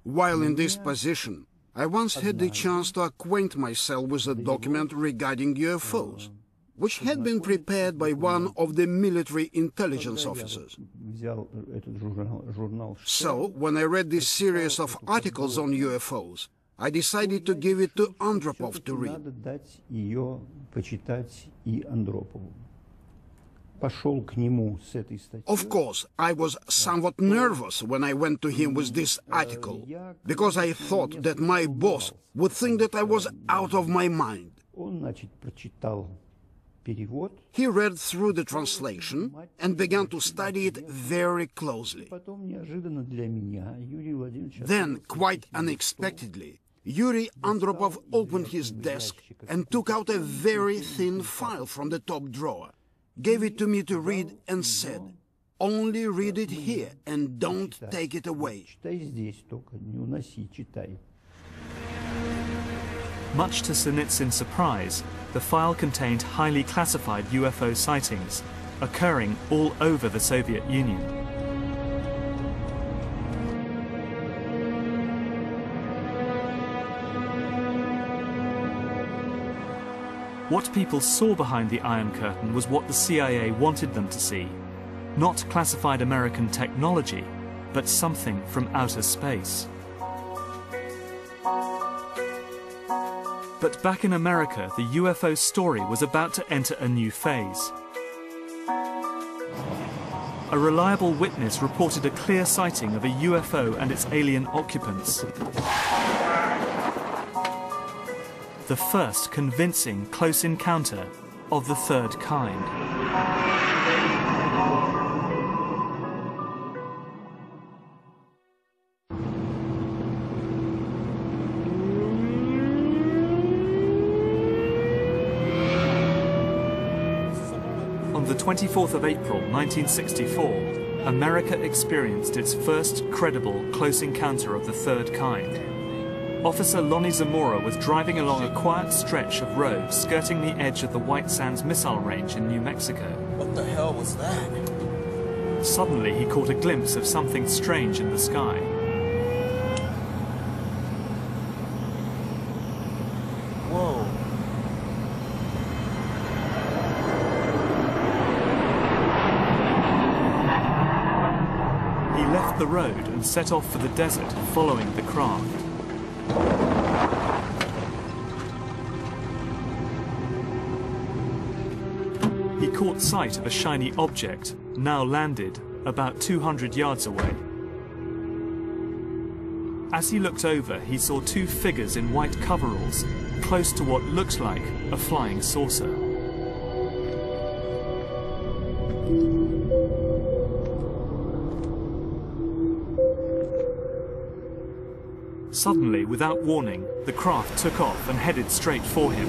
While in this position, I once had the chance to acquaint myself with a document regarding UFOs, which had been prepared by one of the military intelligence officers. So, when I read this series of articles on UFOs, I decided to give it to Andropov to read. Of course, I was somewhat nervous when I went to him with this article, because I thought that my boss would think that I was out of my mind. He read through the translation and began to study it very closely. Then, quite unexpectedly, Yuri Andropov opened his desk and took out a very thin file from the top drawer, gave it to me to read and said, "Only read it here and don't take it away." Much to Sinitsyn's surprise, the file contained highly classified UFO sightings occurring all over the Soviet Union. What people saw behind the Iron Curtain was what the CIA wanted them to see. Not classified American technology, but something from outer space. But back in America, the UFO story was about to enter a new phase. A reliable witness reported a clear sighting of a UFO and its alien occupants. The first convincing close encounter of the third kind. On the 24th of April 1964, America experienced its first credible close encounter of the third kind. Officer Lonnie Zamora was driving along a quiet stretch of road skirting the edge of the White Sands Missile Range in New Mexico. What the hell was that? Suddenly he caught a glimpse of something strange in the sky. Whoa. He left the road and set off for the desert, following the craft. He caught sight of a shiny object, now landed, about 200 yards away. As he looked over, he saw two figures in white coveralls, close to what looked like a flying saucer. Suddenly, without warning, the craft took off and headed straight for him.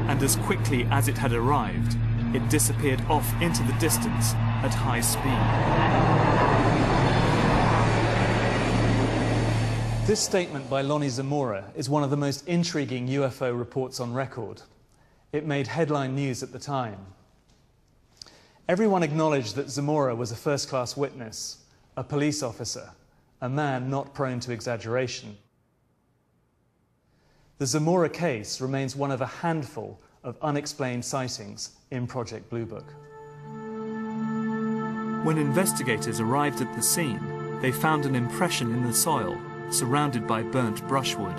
And as quickly as it had arrived, it disappeared off into the distance at high speed. This statement by Lonnie Zamora is one of the most intriguing UFO reports on record. It made headline news at the time. Everyone acknowledged that Zamora was a first-class witness, a police officer, a man not prone to exaggeration. The Zamora case remains one of a handful of unexplained sightings in Project Blue Book. When investigators arrived at the scene, they found an impression in the soil, surrounded by burnt brushwood.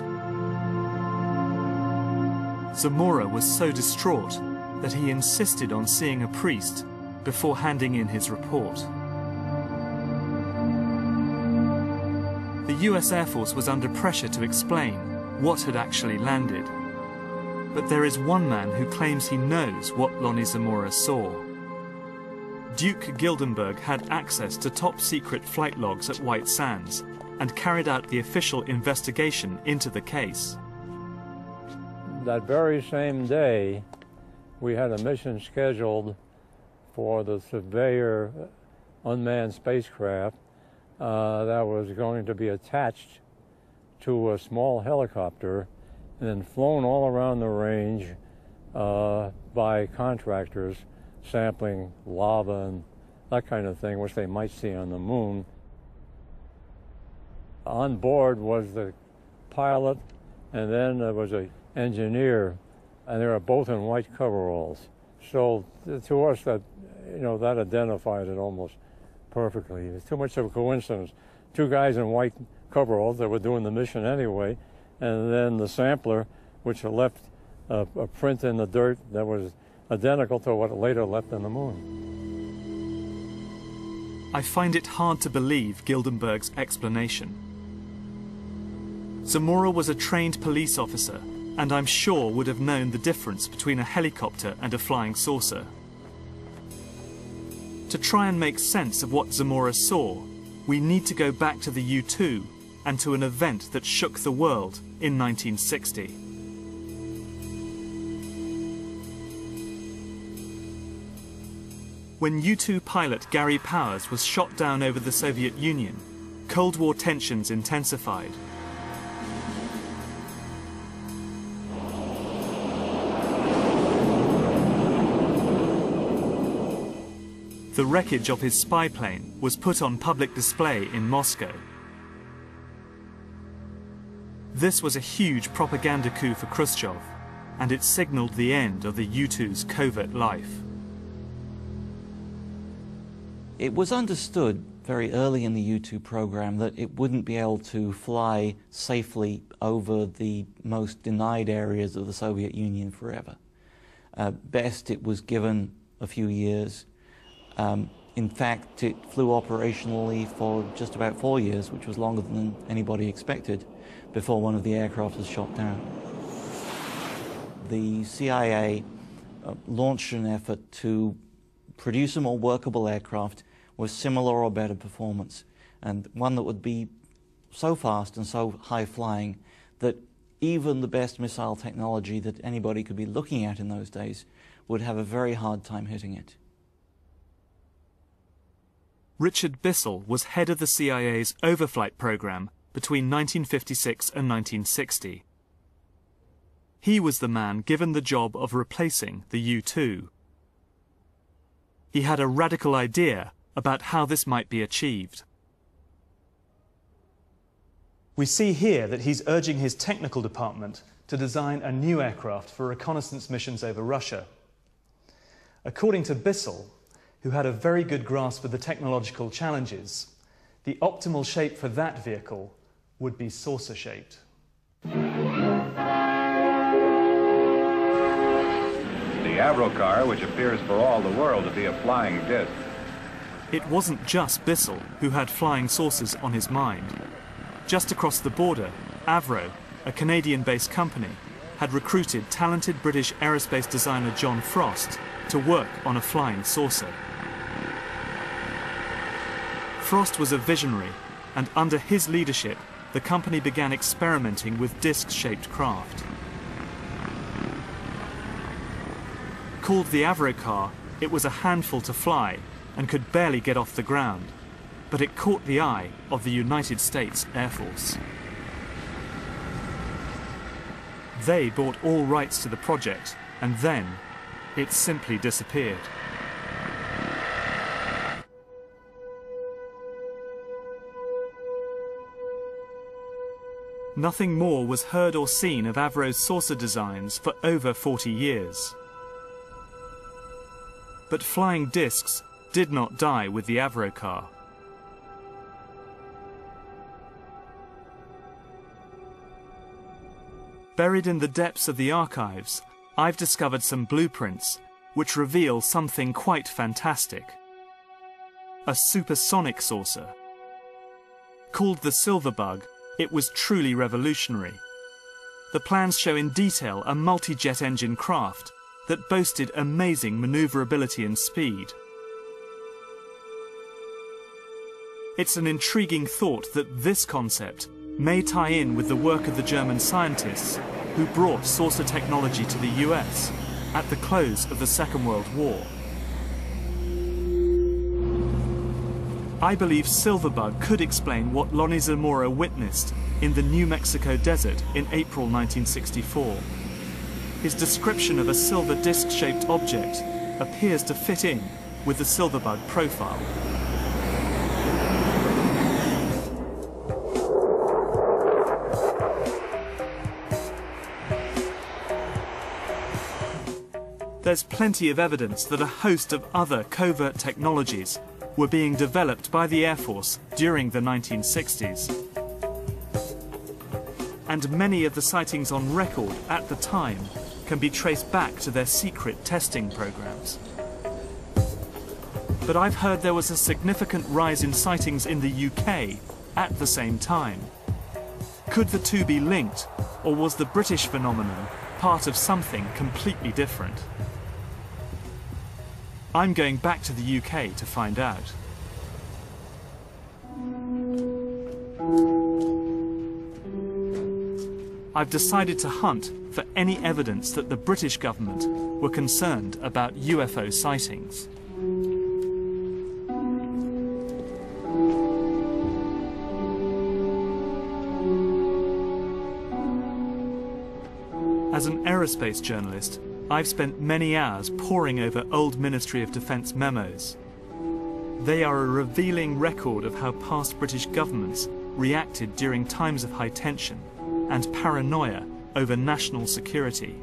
Zamora was so distraught that he insisted on seeing a priest before handing in his report. The US Air Force was under pressure to explain what had actually landed. But there is one man who claims he knows what Lonnie Zamora saw. Duke Gildenberg had access to top-secret flight logs at White Sands and carried out the official investigation into the case. That very same day, we had a mission scheduled for the Surveyor unmanned spacecraft that was going to be attached to a small helicopter and then flown all around the range by contractors sampling lava and that kind of thing, which they might see on the moon. On board was the pilot, and then there was an engineer, and they were both in white coveralls. So to us, that that identified it almost perfectly. It's too much of a coincidence. Two guys in white coveralls that were doing the mission anyway, and then the sampler, which left a print in the dirt that was identical to what it later left on the moon. I find it hard to believe Gildenberg's explanation. Zamora was a trained police officer, and I'm sure would have known the difference between a helicopter and a flying saucer. To try and make sense of what Zamora saw, we need to go back to the U-2 and to an event that shook the world in 1960. When U-2 pilot Gary Powers was shot down over the Soviet Union, Cold War tensions intensified. The wreckage of his spy plane was put on public display in Moscow. This was a huge propaganda coup for Khrushchev, and it signaled the end of the U-2's covert life. It was understood very early in the U-2 program that it wouldn't be able to fly safely over the most denied areas of the Soviet Union forever. Best it was given a few years. In fact, it flew operationally for just about 4 years, which was longer than anybody expected, before one of the aircraft was shot down. The CIA launched an effort to produce a more workable aircraft with similar or better performance, and one that would be so fast and so high-flying that even the best missile technology that anybody could be looking at in those days would have a very hard time hitting it. Richard Bissell was head of the CIA's overflight program between 1956 and 1960. He was the man given the job of replacing the U-2. He had a radical idea about how this might be achieved. We see here that he's urging his technical department to design a new aircraft for reconnaissance missions over Russia. According to Bissell, who had a very good grasp of the technological challenges, the optimal shape for that vehicle would be saucer-shaped. The Avrocar, which appears for all the world to be a flying disc. It wasn't just Bissell who had flying saucers on his mind. Just across the border, Avro, a Canadian-based company, had recruited talented British aerospace designer John Frost to work on a flying saucer. Frost was a visionary, and under his leadership, the company began experimenting with disc-shaped craft. Called the Avrocar, it was a handful to fly and could barely get off the ground, but it caught the eye of the United States Air Force. They bought all rights to the project, and then it simply disappeared. Nothing more was heard or seen of Avro's saucer designs for over 40 years. But flying discs did not die with the Avrocar. Buried in the depths of the archives, I've discovered some blueprints which reveal something quite fantastic. A supersonic saucer. Called the Silverbug, it was truly revolutionary. The plans show in detail a multi-jet engine craft that boasted amazing maneuverability and speed. It's an intriguing thought that this concept may tie in with the work of the German scientists who brought saucer technology to the US at the close of the Second World War. I believe Silverbug could explain what Lonnie Zamora witnessed in the New Mexico desert in April 1964. His description of a silver disc-shaped object appears to fit in with the Silverbug profile. There's plenty of evidence that a host of other covert technologies were being developed by the Air Force during the 1960s. And many of the sightings on record at the time can be traced back to their secret testing programs. But I've heard there was a significant rise in sightings in the UK at the same time. Could the two be linked, or was the British phenomenon part of something completely different? I'm going back to the UK to find out. I've decided to hunt for any evidence that the British government were concerned about UFO sightings. As an aerospace journalist, I've spent many hours poring over old Ministry of Defence memos. They are a revealing record of how past British governments reacted during times of high tension and paranoia over national security.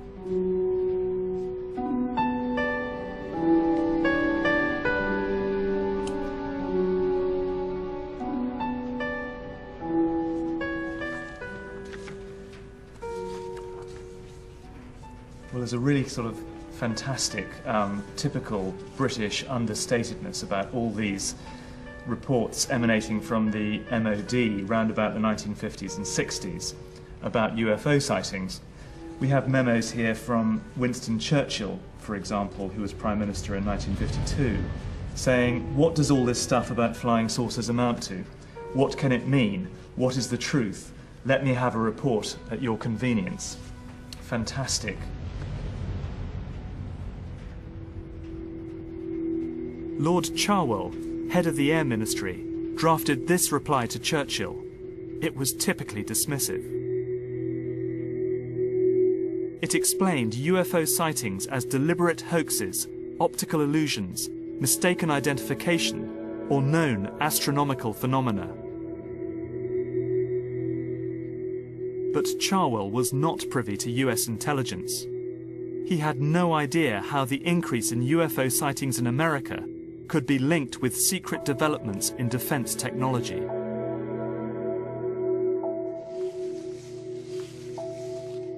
Well, there's a really sort of fantastic, typical British understatedness about all these reports emanating from the MOD round about the 1950s and 60s about UFO sightings. We have memos here from Winston Churchill, for example, who was Prime Minister in 1952, saying, "What does all this stuff about flying saucers amount to? What can it mean? What is the truth? Let me have a report at your convenience." Fantastic. Lord Cherwell, head of the Air Ministry, drafted this reply to Churchill. It was typically dismissive. It explained UFO sightings as deliberate hoaxes, optical illusions, mistaken identification, or known astronomical phenomena. But Cherwell was not privy to US intelligence. He had no idea how the increase in UFO sightings in America could be linked with secret developments in defense technology.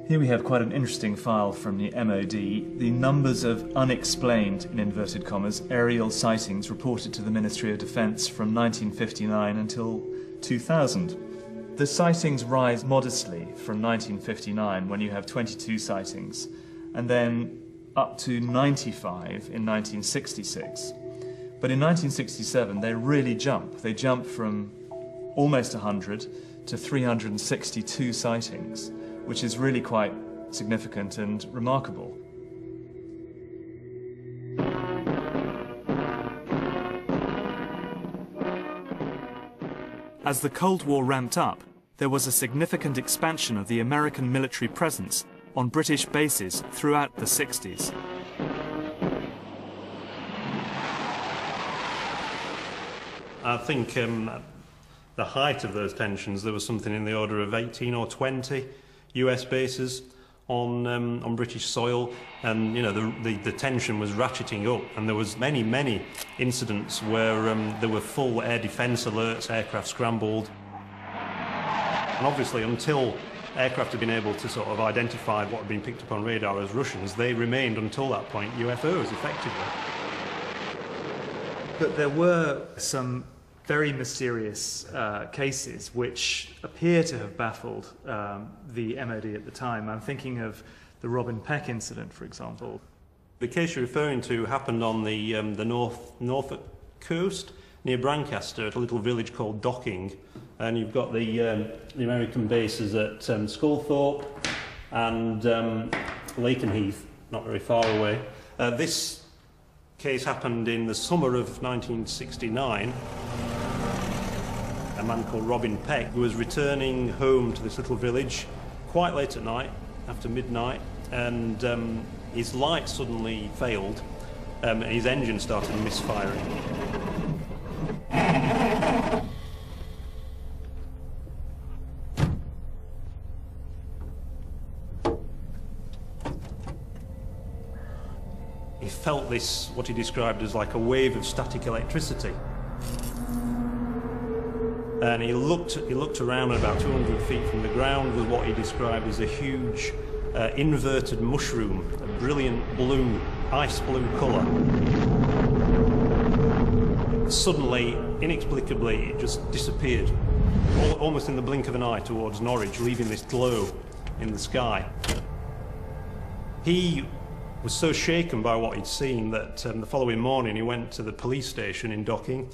Here we have quite an interesting file from the MOD, the numbers of unexplained, in inverted commas, aerial sightings reported to the Ministry of Defence from 1959 until 2000. The sightings rise modestly from 1959, when you have 22 sightings, and then up to 95 in 1966. But in 1967, they really jump. They jump from almost 100 to 362 sightings, which is really quite significant and remarkable. As the Cold War ramped up, there was a significant expansion of the American military presence on British bases throughout the 60s. I think the height of those tensions, there was something in the order of 18 or 20 US bases on British soil, and you know the tension was ratcheting up, and there was many incidents where there were full air defence alerts, aircraft scrambled, and obviously until aircraft had been able to sort of identify what had been picked up on radar as Russians, they remained until that point UFOs effectively. But there were some very mysterious cases which appear to have baffled the MOD at the time. I'm thinking of the Robin Peck incident, for example. The case you're referring to happened on the Norfolk coast near Brancaster, at a little village called Docking, and you've got the American bases at Sculthorpe and Lakenheath, not very far away. This case happened in the summer of 1969. A man called Robin Peck was returning home to this little village quite late at night, after midnight, and his light suddenly failed and his engine started misfiring. He felt this, what he described as like a wave of static electricity. And he looked around at about 200 feet from the ground with what he described as a huge inverted mushroom, a brilliant blue, ice blue colour. Suddenly, inexplicably, it just disappeared, almost in the blink of an eye, towards Norwich, leaving this glow in the sky. He was so shaken by what he'd seen that the following morning he went to the police station in Docking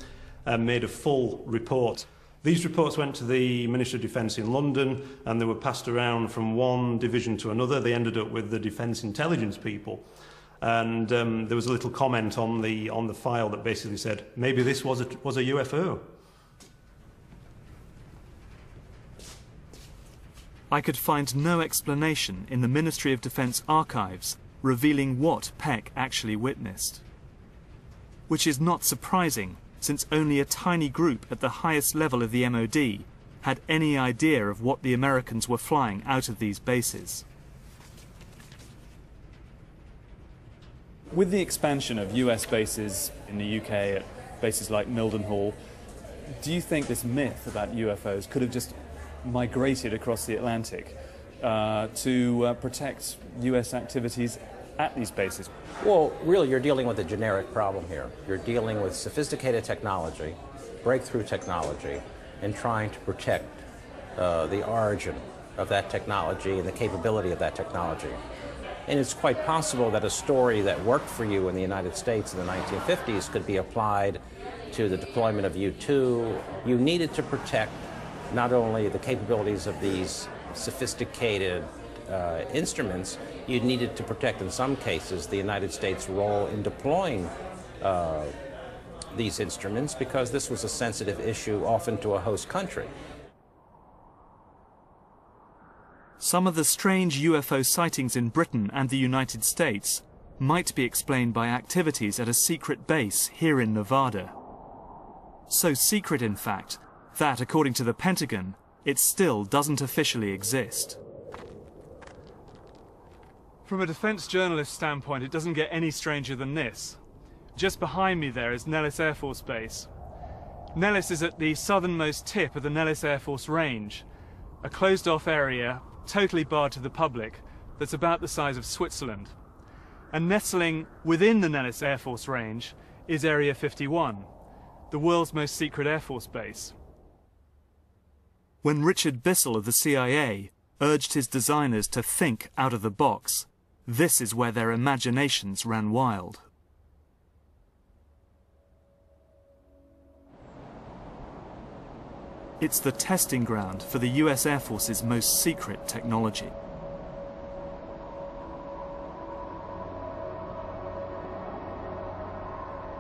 and made a full report. These reports went to the Ministry of Defence in London, and they were passed around from one division to another. They ended up with the Defence Intelligence people. And there was a little comment on the file that basically said, maybe this was a UFO. I could find no explanation in the Ministry of Defence archives revealing what Peck actually witnessed. Which is not surprising, since only a tiny group at the highest level of the MOD had any idea of what the Americans were flying out of these bases. With the expansion of US bases in the UK at bases like Mildenhall, do you think this myth about UFOs could have just migrated across the Atlantic to protect US activities at these bases? Well, really, you're dealing with a generic problem here. You're dealing with sophisticated technology, breakthrough technology, and trying to protect the origin of that technology and the capability of that technology. And it's quite possible that a story that worked for you in the United States in the 1950s could be applied to the deployment of U-2. You needed to protect not only the capabilities of these sophisticated instruments, you needed to protect, in some cases, the United States' role in deploying these instruments, because this was a sensitive issue often to a host country. Some of the strange UFO sightings in Britain and the United States might be explained by activities at a secret base here in Nevada. So secret, in fact, that, according to the Pentagon, it still doesn't officially exist. From a defense journalist standpoint, it doesn't get any stranger than this. Just behind me there is Nellis Air Force Base. Nellis is at the southernmost tip of the Nellis Air Force Range, a closed-off area totally barred to the public that's about the size of Switzerland. And nestling within the Nellis Air Force Range is Area 51, the world's most secret Air Force base. When Richard Bissell of the CIA urged his designers to think out of the box, this is where their imaginations ran wild. It's the testing ground for the US Air Force's most secret technology.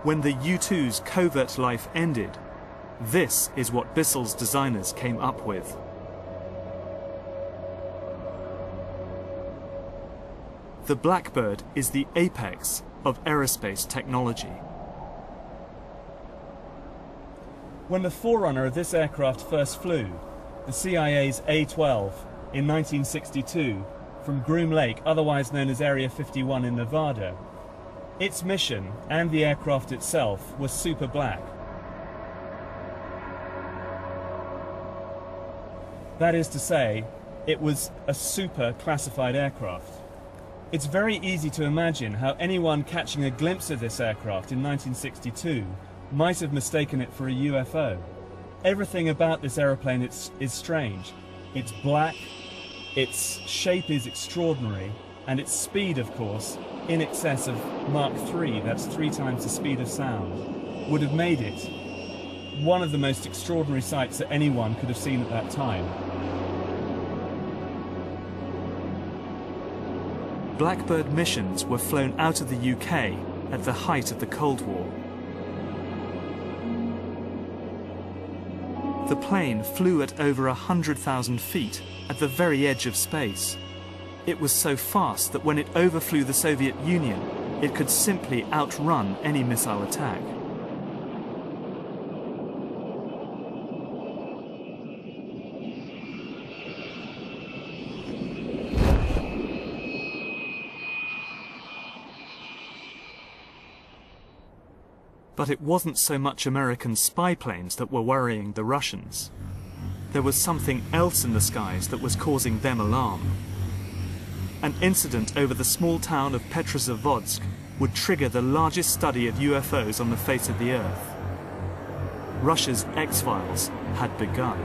When the U-2's covert life ended, this is what Bissell's designers came up with. The Blackbird is the apex of aerospace technology. When the forerunner of this aircraft first flew, the CIA's A-12, in 1962, from Groom Lake, otherwise known as Area 51 in Nevada, its mission and the aircraft itself was super black. That is to say, it was a super classified aircraft. It's very easy to imagine how anyone catching a glimpse of this aircraft in 1962 might have mistaken it for a UFO. Everything about this aeroplane is strange. It's black, its shape is extraordinary, and its speed, of course, in excess of Mach 3, that's 3 times the speed of sound, would have made it one of the most extraordinary sights that anyone could have seen at that time. Blackbird missions were flown out of the UK at the height of the Cold War. The plane flew at over 100,000 feet at the very edge of space. It was so fast that when it overflew the Soviet Union, it could simply outrun any missile attack. But it wasn't so much American spy planes that were worrying the Russians. There was something else in the skies that was causing them alarm. An incident over the small town of Petrozavodsk would trigger the largest study of UFOs on the face of the Earth. Russia's X-Files had begun.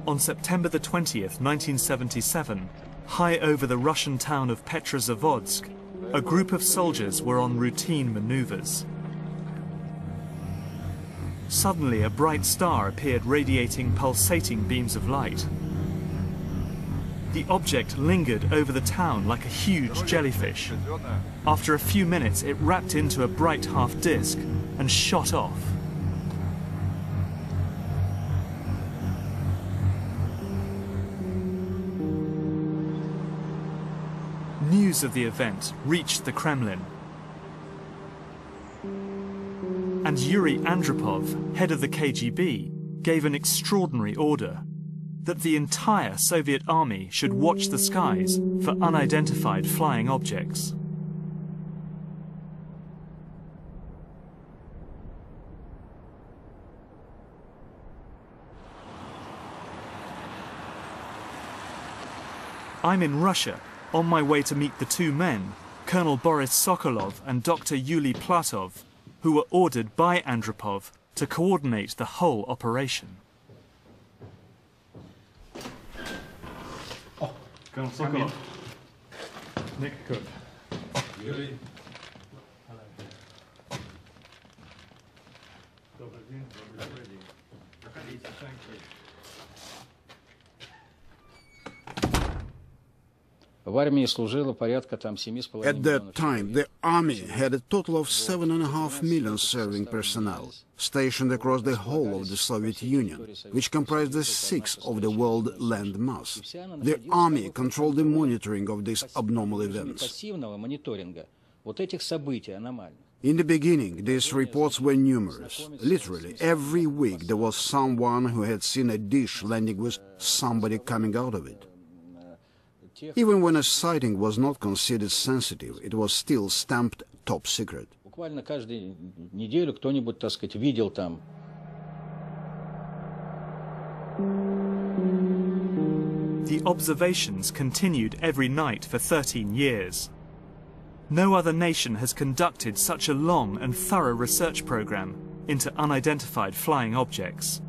On September the 20th, 1977, high over the Russian town of Petrozavodsk, a group of soldiers were on routine maneuvers. Suddenly, a bright star appeared radiating pulsating beams of light. The object lingered over the town like a huge jellyfish. After a few minutes, it wrapped into a bright half-disk and shot off. News of the event reached the Kremlin. And Yuri Andropov, head of the KGB, gave an extraordinary order that the entire Soviet army should watch the skies for unidentified flying objects. I'm in Russia, on my way to meet the two men, Colonel Boris Sokolov and Dr. Yuli Platov, who were ordered by Andropov to coordinate the whole operation. Oh, Colonel Sokolov. Nick Cook. Yuli. At that time, the army had a total of 7.5 million serving personnel, stationed across the whole of the Soviet Union, which comprised a sixth of the world land mass. The army controlled the monitoring of these abnormal events. In the beginning, these reports were numerous. Literally, every week there was someone who had seen a dish landing with somebody coming out of it. Even when a sighting was not considered sensitive, it was still stamped top secret. The observations continued every night for 13 years. No other nation has conducted such a long and thorough research program into unidentified flying objects.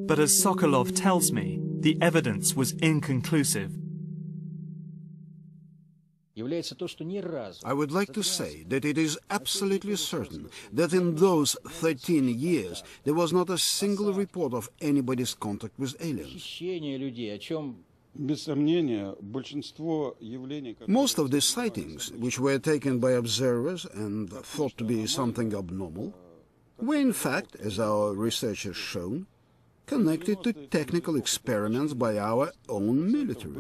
But as Sokolov tells me, the evidence was inconclusive. I would like to say that it is absolutely certain that in those 13 years there was not a single report of anybody's contact with aliens. Most of the sightings, which were taken by observers and thought to be something abnormal, were in fact, as our research has shown, connected to technical experiments by our own military.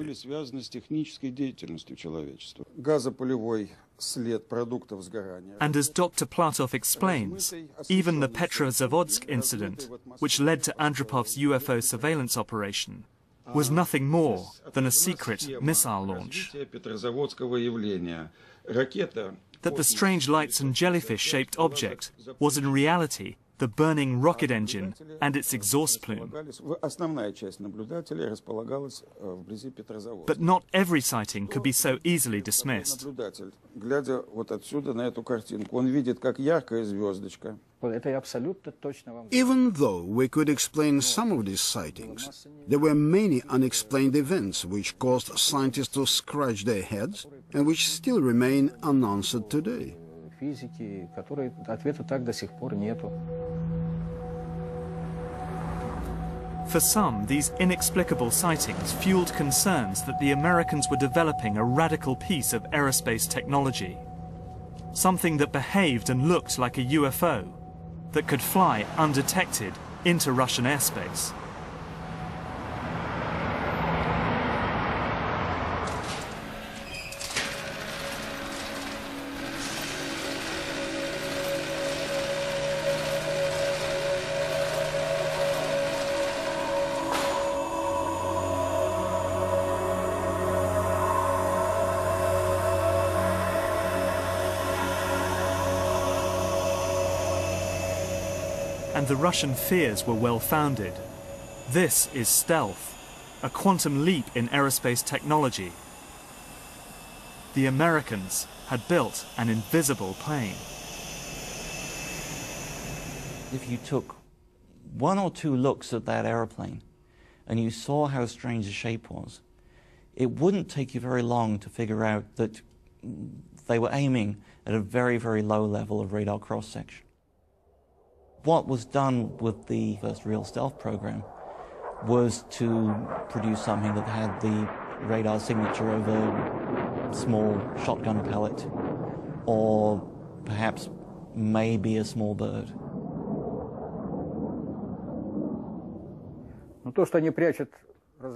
And as Dr. Platov explains, even the Petrozavodsk incident, which led to Andropov's UFO surveillance operation, was nothing more than a secret missile launch. That the strange lights and jellyfish-shaped object was in reality the burning rocket engine and its exhaust plume. But not every sighting could be so easily dismissed. Even though we could explain some of these sightings, there were many unexplained events which caused scientists to scratch their heads and which still remain unanswered today. For some, these inexplicable sightings fueled concerns that the Americans were developing a radical piece of aerospace technology. Something that behaved and looked like a UFO, that could fly undetected into Russian airspace. And the Russian fears were well-founded. This is stealth, a quantum leap in aerospace technology. The Americans had built an invisible plane. If you took one or two looks at that airplane and you saw how strange the shape was, it wouldn't take you very long to figure out that They were aiming at a very, very low level of radar cross-section. What was done with the first real stealth program was to produce something that had the radar signature of a small shotgun pellet, or perhaps maybe a small bird.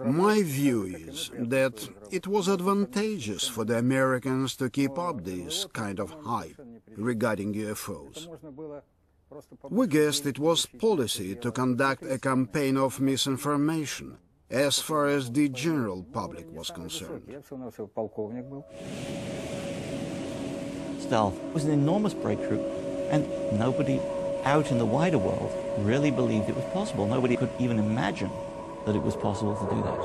My view is that it was advantageous for the Americans to keep up this kind of hype regarding UFOs. We guessed it was policy to conduct a campaign of misinformation as far as the general public was concerned. Stealth was an enormous breakthrough, and nobody out in the wider world really believed it was possible. Nobody could even imagine that it was possible to do that.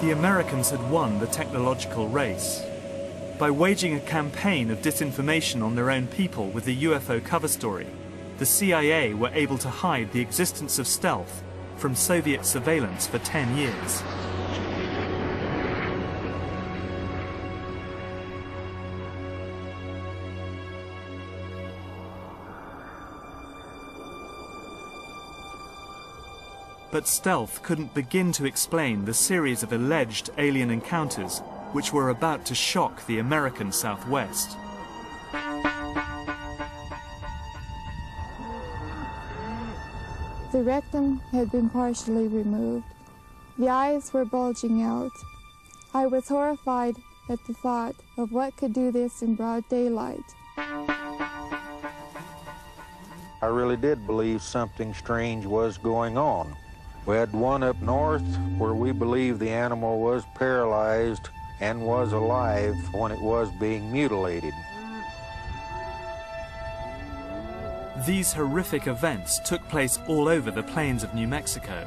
The Americans had won the technological race. By waging a campaign of disinformation on their own people with the UFO cover story, the CIA were able to hide the existence of stealth from Soviet surveillance for 10 years. But stealth couldn't begin to explain the series of alleged alien encounters which were about to shock the American Southwest. The rectum had been partially removed. The eyes were bulging out. I was horrified at the thought of what could do this in broad daylight. I really did believe something strange was going on. We had one up north where we believed the animal was paralyzed and was alive when it was being mutilated. These horrific events took place all over the plains of New Mexico,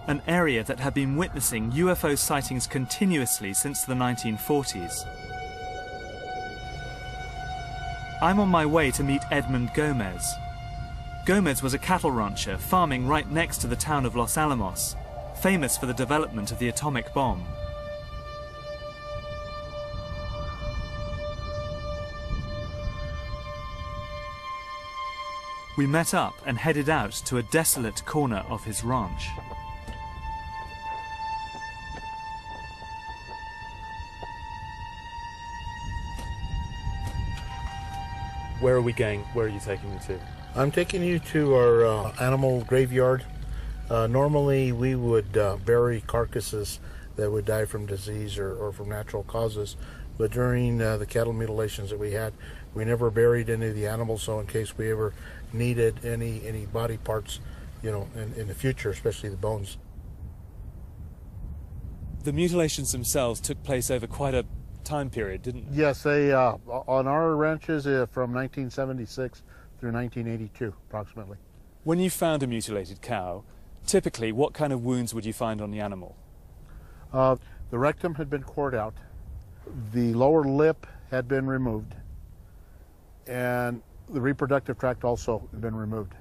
an area that had been witnessing UFO sightings continuously since the 1940s. I'm on my way to meet Edmund Gomez. Gomez was a cattle rancher farming right next to the town of Los Alamos, famous for the development of the atomic bomb. We met up and headed out to a desolate corner of his ranch. Where are we going? Where are you taking me to? I'm taking you to our animal graveyard. Normally we would bury carcasses that would die from disease or from natural causes, but during the cattle mutilations that we had, we never buried any of the animals, so in case we ever needed any body parts, you know, in the future, especially the bones. The mutilations themselves took place over quite a time period, didn't they? Yes, they on our ranches from 1976 through 1982, approximately. When you found a mutilated cow, typically what kind of wounds would you find on the animal? The rectum had been cored out, the lower lip had been removed, and the reproductive tract also had been removed.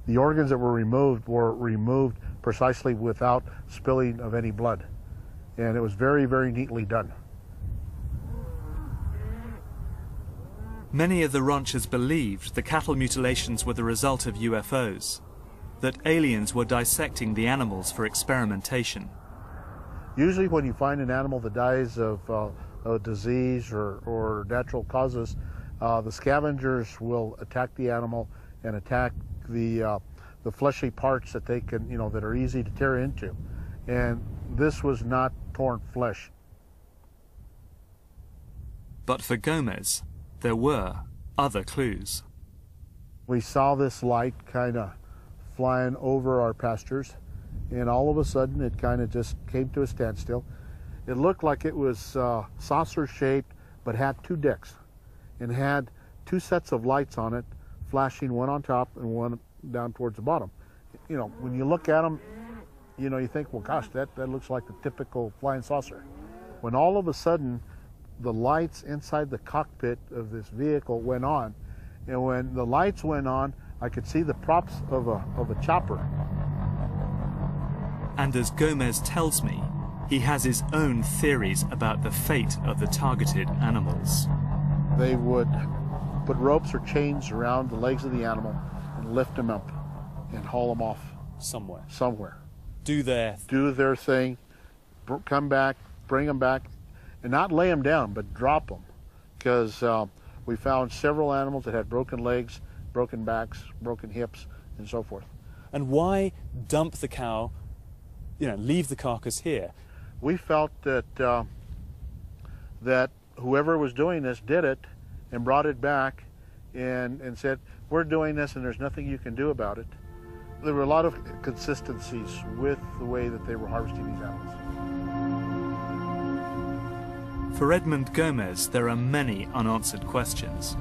The organs that were removed precisely without spilling of any blood, and it was very, very neatly done. Many of the ranchers believed the cattle mutilations were the result of UFOs, that aliens were dissecting the animals for experimentation. Usually when you find an animal that dies of a disease or natural causes, the scavengers will attack the animal and attack the fleshy parts that they can, you know, that are easy to tear into. And this was not torn flesh. But for Gomez, there were other clues. We saw this light kind of flying over our pastures, and all of a sudden it kind of just came to a standstill. It looked like it was saucer-shaped, but had two decks, and had two sets of lights on it, flashing one on top and one down towards the bottom. You know, when you look at them, you know, you think, well, gosh, that looks like the typical flying saucer. When all of a sudden, the lights inside the cockpit of this vehicle went on, and when the lights went on, I could see the props of a chopper. And as Gomez tells me, he has his own theories about the fate of the targeted animals. They would put ropes or chains around the legs of the animal and lift them up and haul them off somewhere. Do their thing, come back, bring them back, and not lay them down, but drop them. Because we found several animals that had broken legs, broken backs, broken hips, and so forth. And why dump the cow, leave the carcass here? We felt that that whoever was doing this did it and brought it back and said, we're doing this and there's nothing you can do about it. There were a lot of consistencies with the way that they were harvesting these animals. For Edmund Gomez, there are many unanswered questions.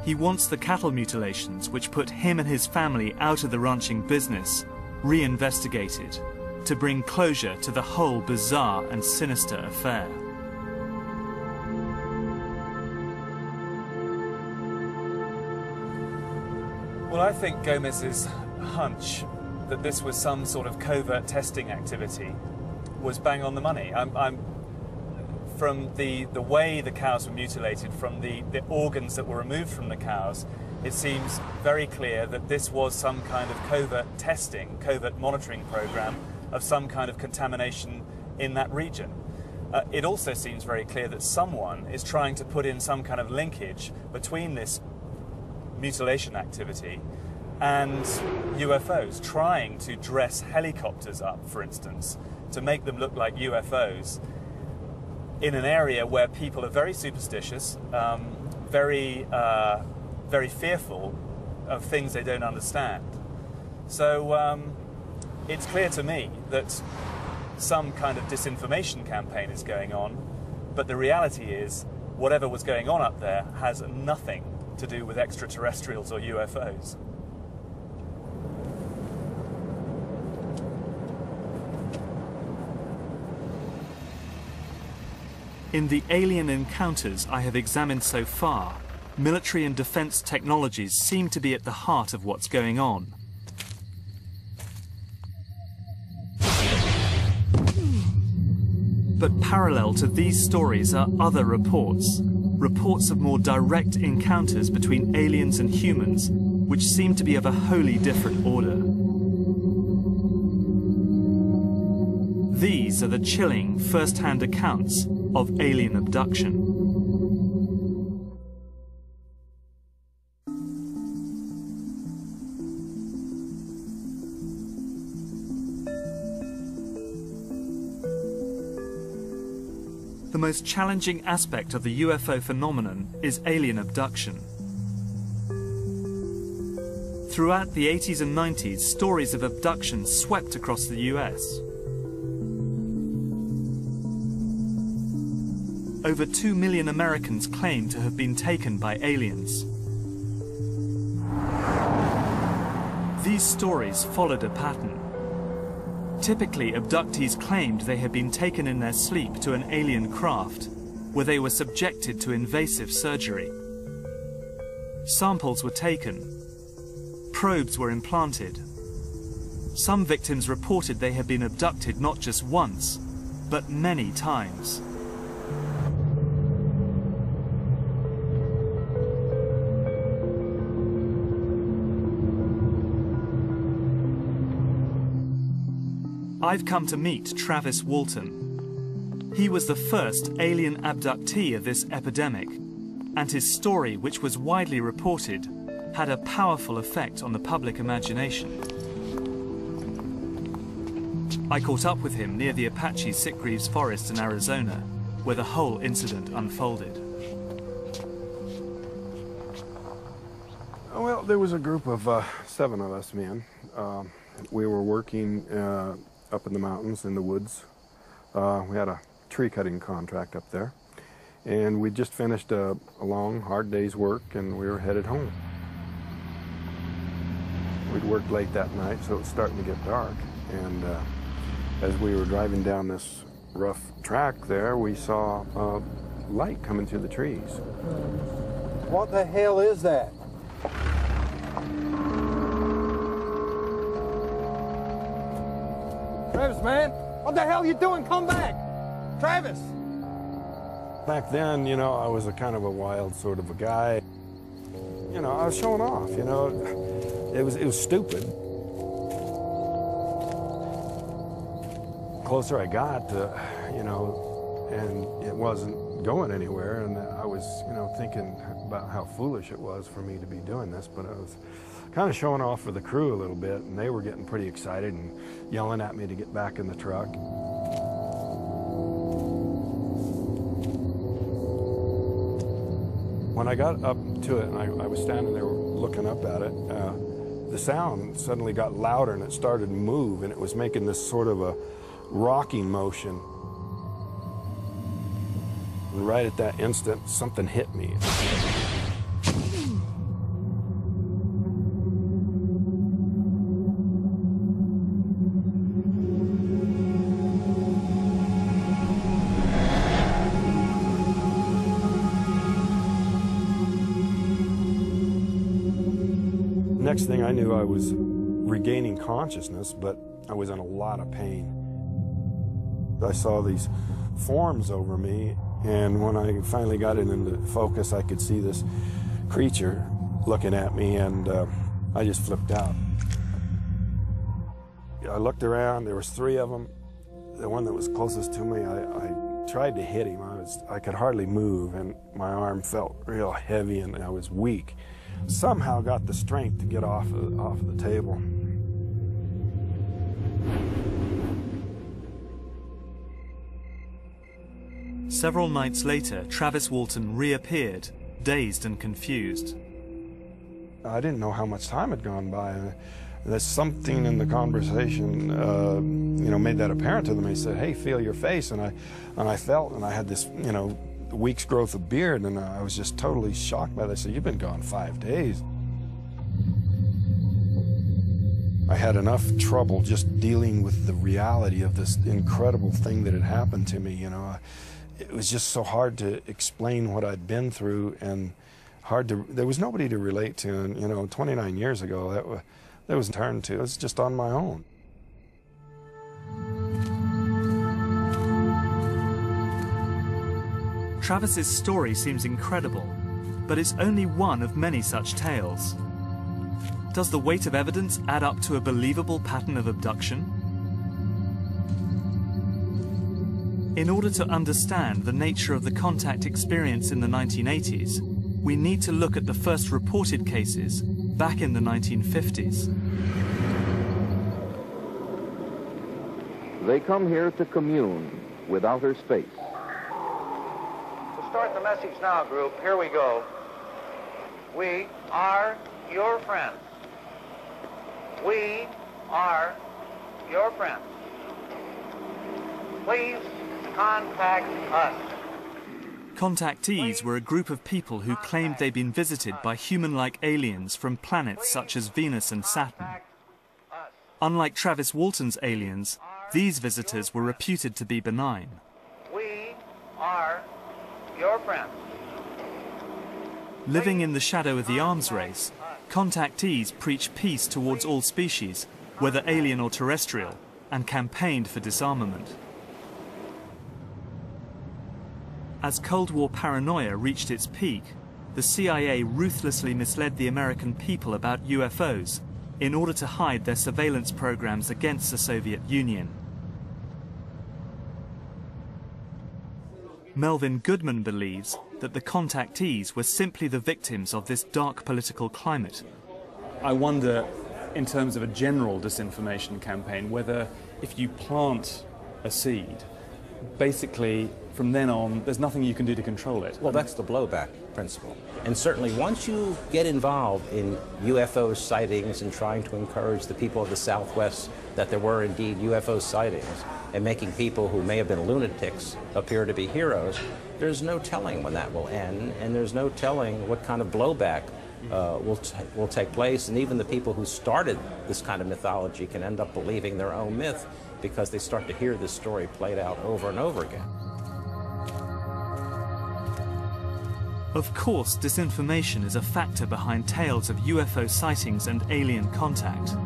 He wants the cattle mutilations, which put him and his family out of the ranching business, reinvestigated, to bring closure to the whole bizarre and sinister affair. Well, I think Gomez's hunch that this was some sort of covert testing activity was bang on the money. From the way the cows were mutilated, from the organs that were removed from the cows, it seems very clear that this was some kind of covert testing, covert monitoring program of some kind of contamination in that region. It also seems very clear that someone is trying to put in some kind of linkage between this mutilation activity and UFOs, trying to dress helicopters up, for instance, to make them look like UFOs in an area where people are very superstitious, very fearful of things they don't understand. So it's clear to me that some kind of disinformation campaign is going on, but the reality is whatever was going on up there has nothing to do with extraterrestrials or UFOs. In the alien encounters I have examined so far, military and defense technologies seem to be at the heart of what's going on. But parallel to these stories are other reports of more direct encounters between aliens and humans, which seem to be of a wholly different order. These are the chilling first-hand accounts of alien abduction. The most challenging aspect of the UFO phenomenon is alien abduction. Throughout the 80s and 90s, stories of abduction swept across the US. Over 2 million Americans claim to have been taken by aliens. These stories followed a pattern. Typically, abductees claimed they had been taken in their sleep to an alien craft, where they were subjected to invasive surgery. Samples were taken. Probes were implanted. Some victims reported they had been abducted not just once, but many times. I've come to meet Travis Walton. He was the first alien abductee of this epidemic, and his story, which was widely reported, had a powerful effect on the public imagination. I caught up with him near the Apache Sitgreaves Forest in Arizona, where the whole incident unfolded. Well, there was a group of 7 of us men. We were working up in the mountains, in the woods. We had a tree cutting contract up there. And we just finished a long, hard day's work, and we were headed home. We'd worked late that night, so it was starting to get dark. And as we were driving down this rough track there, we saw light coming through the trees. What the hell is that? Travis, man, what the hell are you doing? Come back! Travis! Back then, you know, I was a kind of a wild sort of a guy. You know, I was showing off, you know. It was stupid. The closer I got, you know, and it wasn't going anywhere, and I was, you know, thinking about how foolish it was for me to be doing this, but I was kind of showing off for the crew a little bit, and they were getting pretty excited and yelling at me to get back in the truck. When I got up to it and I was standing there looking up at it, the sound suddenly got louder and it started to move, and it was making this sort of a rocking motion. And right at that instant, something hit me. Next thing I knew, I was regaining consciousness, but I was in a lot of pain. I saw these forms over me, and when I finally got it into focus, I could see this creature looking at me, and I just flipped out. I looked around, there was 3 of them. The one that was closest to me, I tried to hit him. I could hardly move, and my arm felt real heavy, and I was weak. Somehow got the strength to get off of the table. Several nights later, Travis Walton reappeared, dazed and confused. I didn't know how much time had gone by. There's something in the conversation, you know, made that apparent to them. He said, "Hey, feel your face," and I felt, and I had this, you know, week's growth of beard, and I was just totally shocked by this. I said, "You've been gone 5 days." I had enough trouble just dealing with the reality of this incredible thing that had happened to me, you know. It was just so hard to explain what I'd been through, and there was nobody to relate to, and, you know, 29 years ago, that was turned to. It was just on my own. Travis's story seems incredible, but it's only one of many such tales. Does the weight of evidence add up to a believable pattern of abduction? In order to understand the nature of the contact experience in the 1980s, we need to look at the first reported cases back in the 1950s. They come here to commune with outer space. Start the message now, group. Here we go. We are your friends. We are your friends. Please contact us. Contactees were a group of people who claimed they'd been visited by human-like aliens from planets such as Venus and Saturn. Unlike Travis Walton's aliens, these visitors were reputed to be benign. We are your friends. Living in the shadow of the arms race, contactees preached peace towards all species, whether alien or terrestrial, and campaigned for disarmament. As Cold War paranoia reached its peak, the CIA ruthlessly misled the American people about UFOs in order to hide their surveillance programs against the Soviet Union. Melvin Goodman believes that the contactees were simply the victims of this dark political climate. I wonder, in terms of a general disinformation campaign, whether if you plant a seed, basically from then on, there's nothing you can do to control it. Well, that's the blowback principle. And certainly once you get involved in UFO sightings and trying to encourage the people of the Southwest that there were indeed UFO sightings and making people who may have been lunatics appear to be heroes, there's no telling when that will end, and there's no telling what kind of blowback will take place. And even the people who started this kind of mythology can end up believing their own myth because they start to hear this story played out over and over again. Of course, disinformation is a factor behind tales of UFO sightings and alien contact.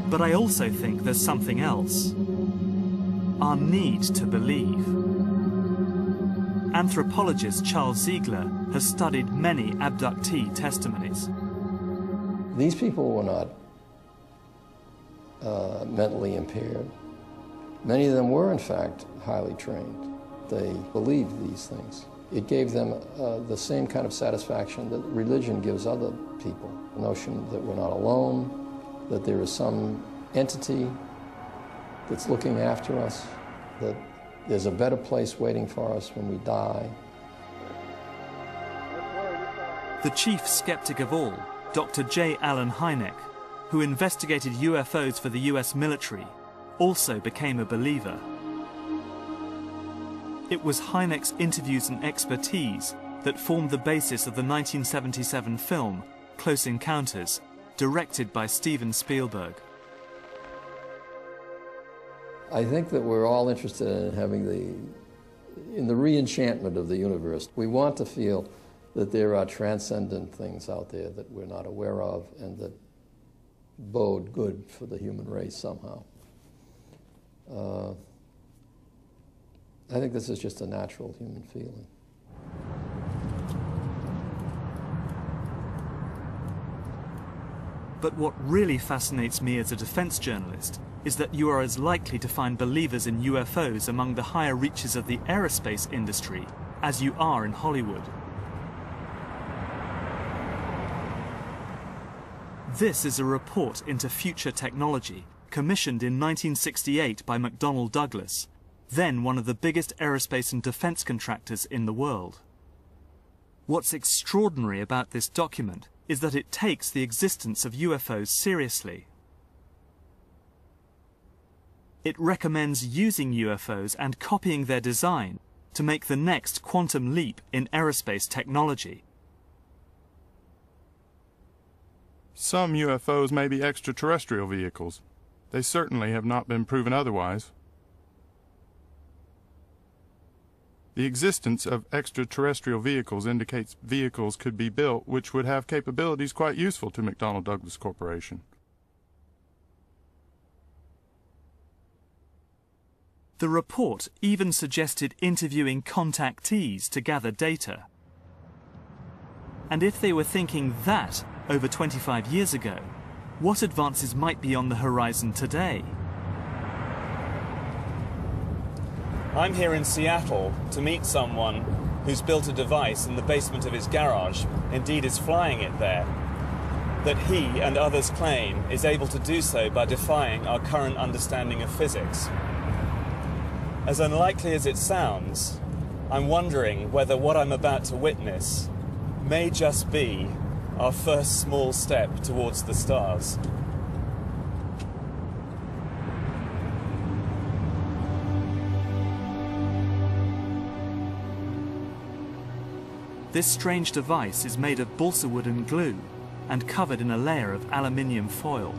But I also think there's something else. Our need to believe. Anthropologist Charles Ziegler has studied many abductee testimonies. These people were not mentally impaired. Many of them were, in fact, highly trained. They believed these things. It gave them the same kind of satisfaction that religion gives other people. The notion that we're not alone, that there is some entity that's looking after us, that there's a better place waiting for us when we die. The chief skeptic of all, Dr. J. Allen Hynek, who investigated UFOs for the US military, also became a believer. It was Hynek's interviews and expertise that formed the basis of the 1977 film, Close Encounters, directed by Steven Spielberg. I think that we're all interested in having the re-enchantment of the universe. We want to feel that there are transcendent things out there that we're not aware of and that bode good for the human race somehow. I think this is just a natural human feeling. But what really fascinates me as a defense journalist is that you are as likely to find believers in UFOs among the higher reaches of the aerospace industry as you are in Hollywood. This is a report into future technology commissioned in 1968 by McDonnell Douglas, then one of the biggest aerospace and defense contractors in the world. What's extraordinary about this document is that it takes the existence of UFOs seriously. It recommends using UFOs and copying their design to make the next quantum leap in aerospace technology. Some UFOs may be extraterrestrial vehicles. They certainly have not been proven otherwise. The existence of extraterrestrial vehicles indicates vehicles could be built which would have capabilities quite useful to McDonnell Douglas Corporation. The report even suggested interviewing contactees to gather data. And if they were thinking that over 25 years ago, what advances might be on the horizon today? I'm here in Seattle to meet someone who's built a device in the basement of his garage, indeed is flying it there, that he and others claim is able to do so by defying our current understanding of physics. As unlikely as it sounds, I'm wondering whether what I'm about to witness may just be our first small step towards the stars. This strange device is made of balsa wood and glue and covered in a layer of aluminium foil.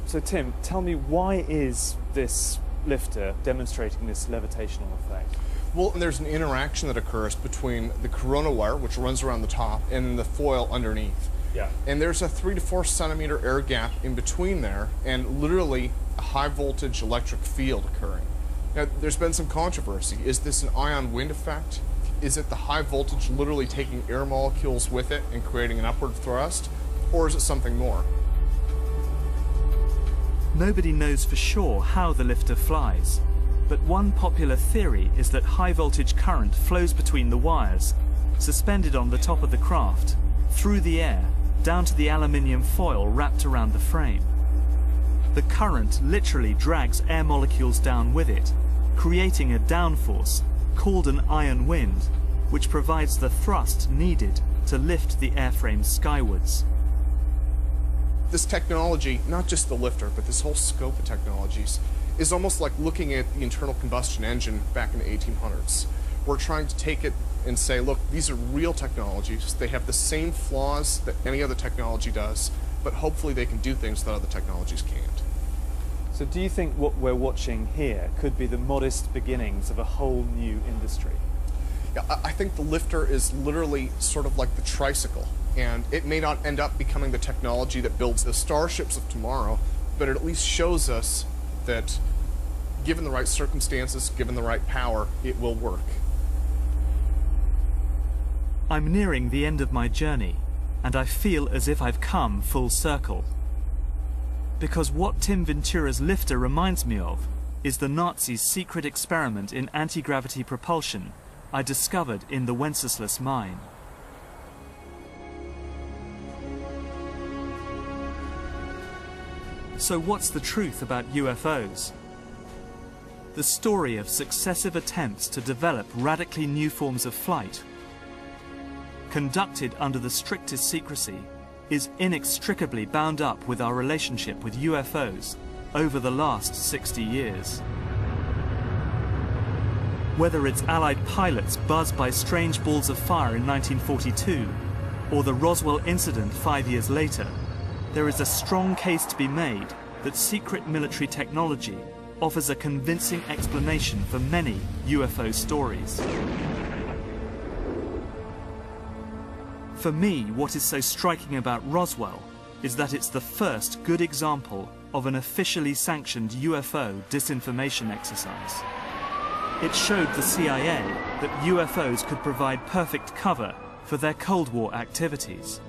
So Tim, tell me, why is this lifter demonstrating this levitational effect? Well, there's an interaction that occurs between the corona wire, which runs around the top, and the foil underneath. Yeah. And there's a 3 to 4 centimeter air gap in between there, and literally a high voltage electric field occurring. Now, there's been some controversy. Is this an ion wind effect? Is it the high voltage literally taking air molecules with it and creating an upward thrust? Or is it something more? Nobody knows for sure how the lifter flies, but one popular theory is that high voltage current flows between the wires, suspended on the top of the craft, through the air, down to the aluminium foil wrapped around the frame. The current literally drags air molecules down with it, creating a downforce called an ion wind, which provides the thrust needed to lift the airframe skywards. This technology, not just the lifter, but this whole scope of technologies, is almost like looking at the internal combustion engine back in the 1800s. We're trying to take it and say, look, these are real technologies. They have the same flaws that any other technology does, but hopefully they can do things that other technologies can't. So do you think what we're watching here could be the modest beginnings of a whole new industry? Yeah, I think the lifter is literally sort of like the tricycle, and it may not end up becoming the technology that builds the starships of tomorrow, but it at least shows us that given the right circumstances, given the right power, it will work. I'm nearing the end of my journey, and I feel as if I've come full circle. Because what Tim Ventura's lifter reminds me of is the Nazis' secret experiment in anti-gravity propulsion I discovered in the Wenceslas mine. So what's the truth about UFOs? The story of successive attempts to develop radically new forms of flight, conducted under the strictest secrecy, is inextricably bound up with our relationship with UFOs over the last 60 years. Whether it's Allied pilots buzzed by strange balls of fire in 1942, or the Roswell incident 5 years later, there is a strong case to be made that secret military technology offers a convincing explanation for many UFO stories. For me, what is so striking about Roswell is that it's the first good example of an officially sanctioned UFO disinformation exercise. It showed the CIA that UFOs could provide perfect cover for their Cold War activities.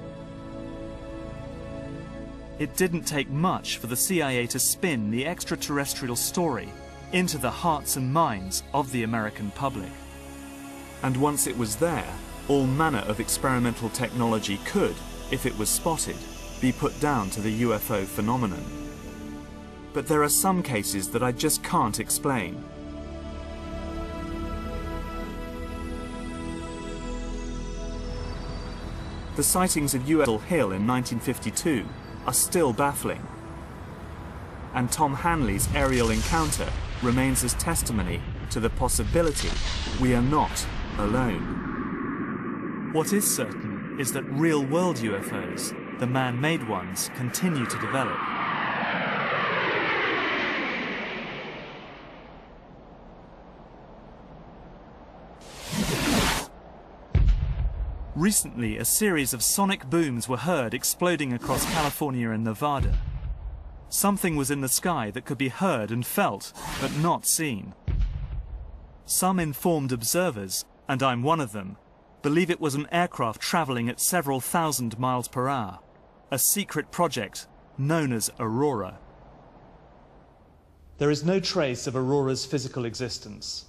It didn't take much for the CIA to spin the extraterrestrial story into the hearts and minds of the American public. And once it was there, all manner of experimental technology could, if it was spotted, be put down to the UFO phenomenon. But there are some cases that I just can't explain. The sightings of UFO Hill in 1952 are still baffling. And Tom Hanley's aerial encounter remains as testimony to the possibility we are not alone. What is certain is that real-world UFOs, the man-made ones, continue to develop. Recently, a series of sonic booms were heard exploding across California and Nevada. Something was in the sky that could be heard and felt, but not seen. Some informed observers, and I'm one of them, believe it was an aircraft traveling at several thousand miles per hour, a secret project known as Aurora. There is no trace of Aurora's physical existence,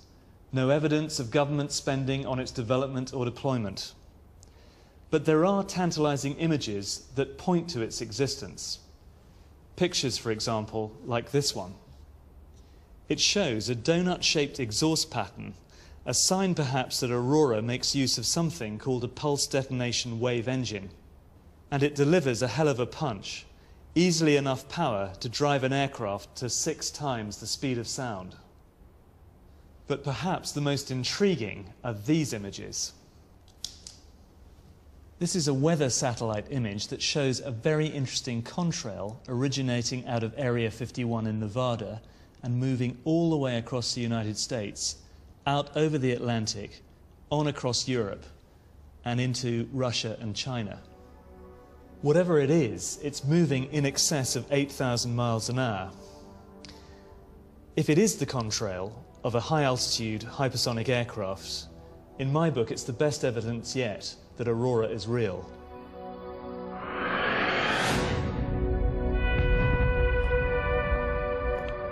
no evidence of government spending on its development or deployment. But there are tantalizing images that point to its existence. Pictures, for example, like this one. It shows a donut-shaped exhaust pattern, a sign perhaps that Aurora makes use of something called a pulse detonation wave engine. And it delivers a hell of a punch, easily enough power to drive an aircraft to 6 times the speed of sound. But perhaps the most intriguing are these images. This is a weather satellite image that shows a very interesting contrail originating out of Area 51 in Nevada and moving all the way across the United States, out over the Atlantic, on across Europe, and into Russia and China. Whatever it is, it's moving in excess of 8,000 miles an hour. If it is the contrail of a high-altitude hypersonic aircraft, in my book it's the best evidence yet that Aurora is real.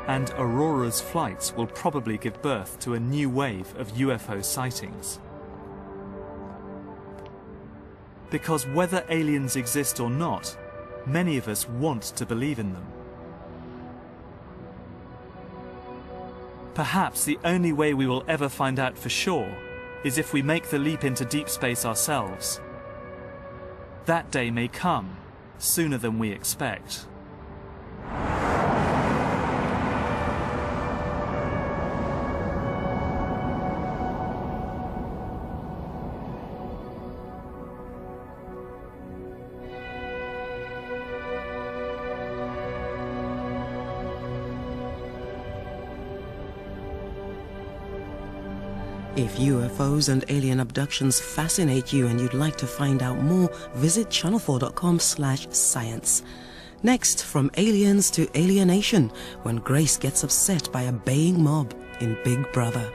And Aurora's flights will probably give birth to a new wave of UFO sightings. Because whether aliens exist or not, many of us want to believe in them. Perhaps the only way we will ever find out for sure is if we make the leap into deep space ourselves. That day may come sooner than we expect. If UFOs and alien abductions fascinate you and you'd like to find out more, visit channel4.com/science. Next, from aliens to alienation, when Grace gets upset by a baying mob in Big Brother.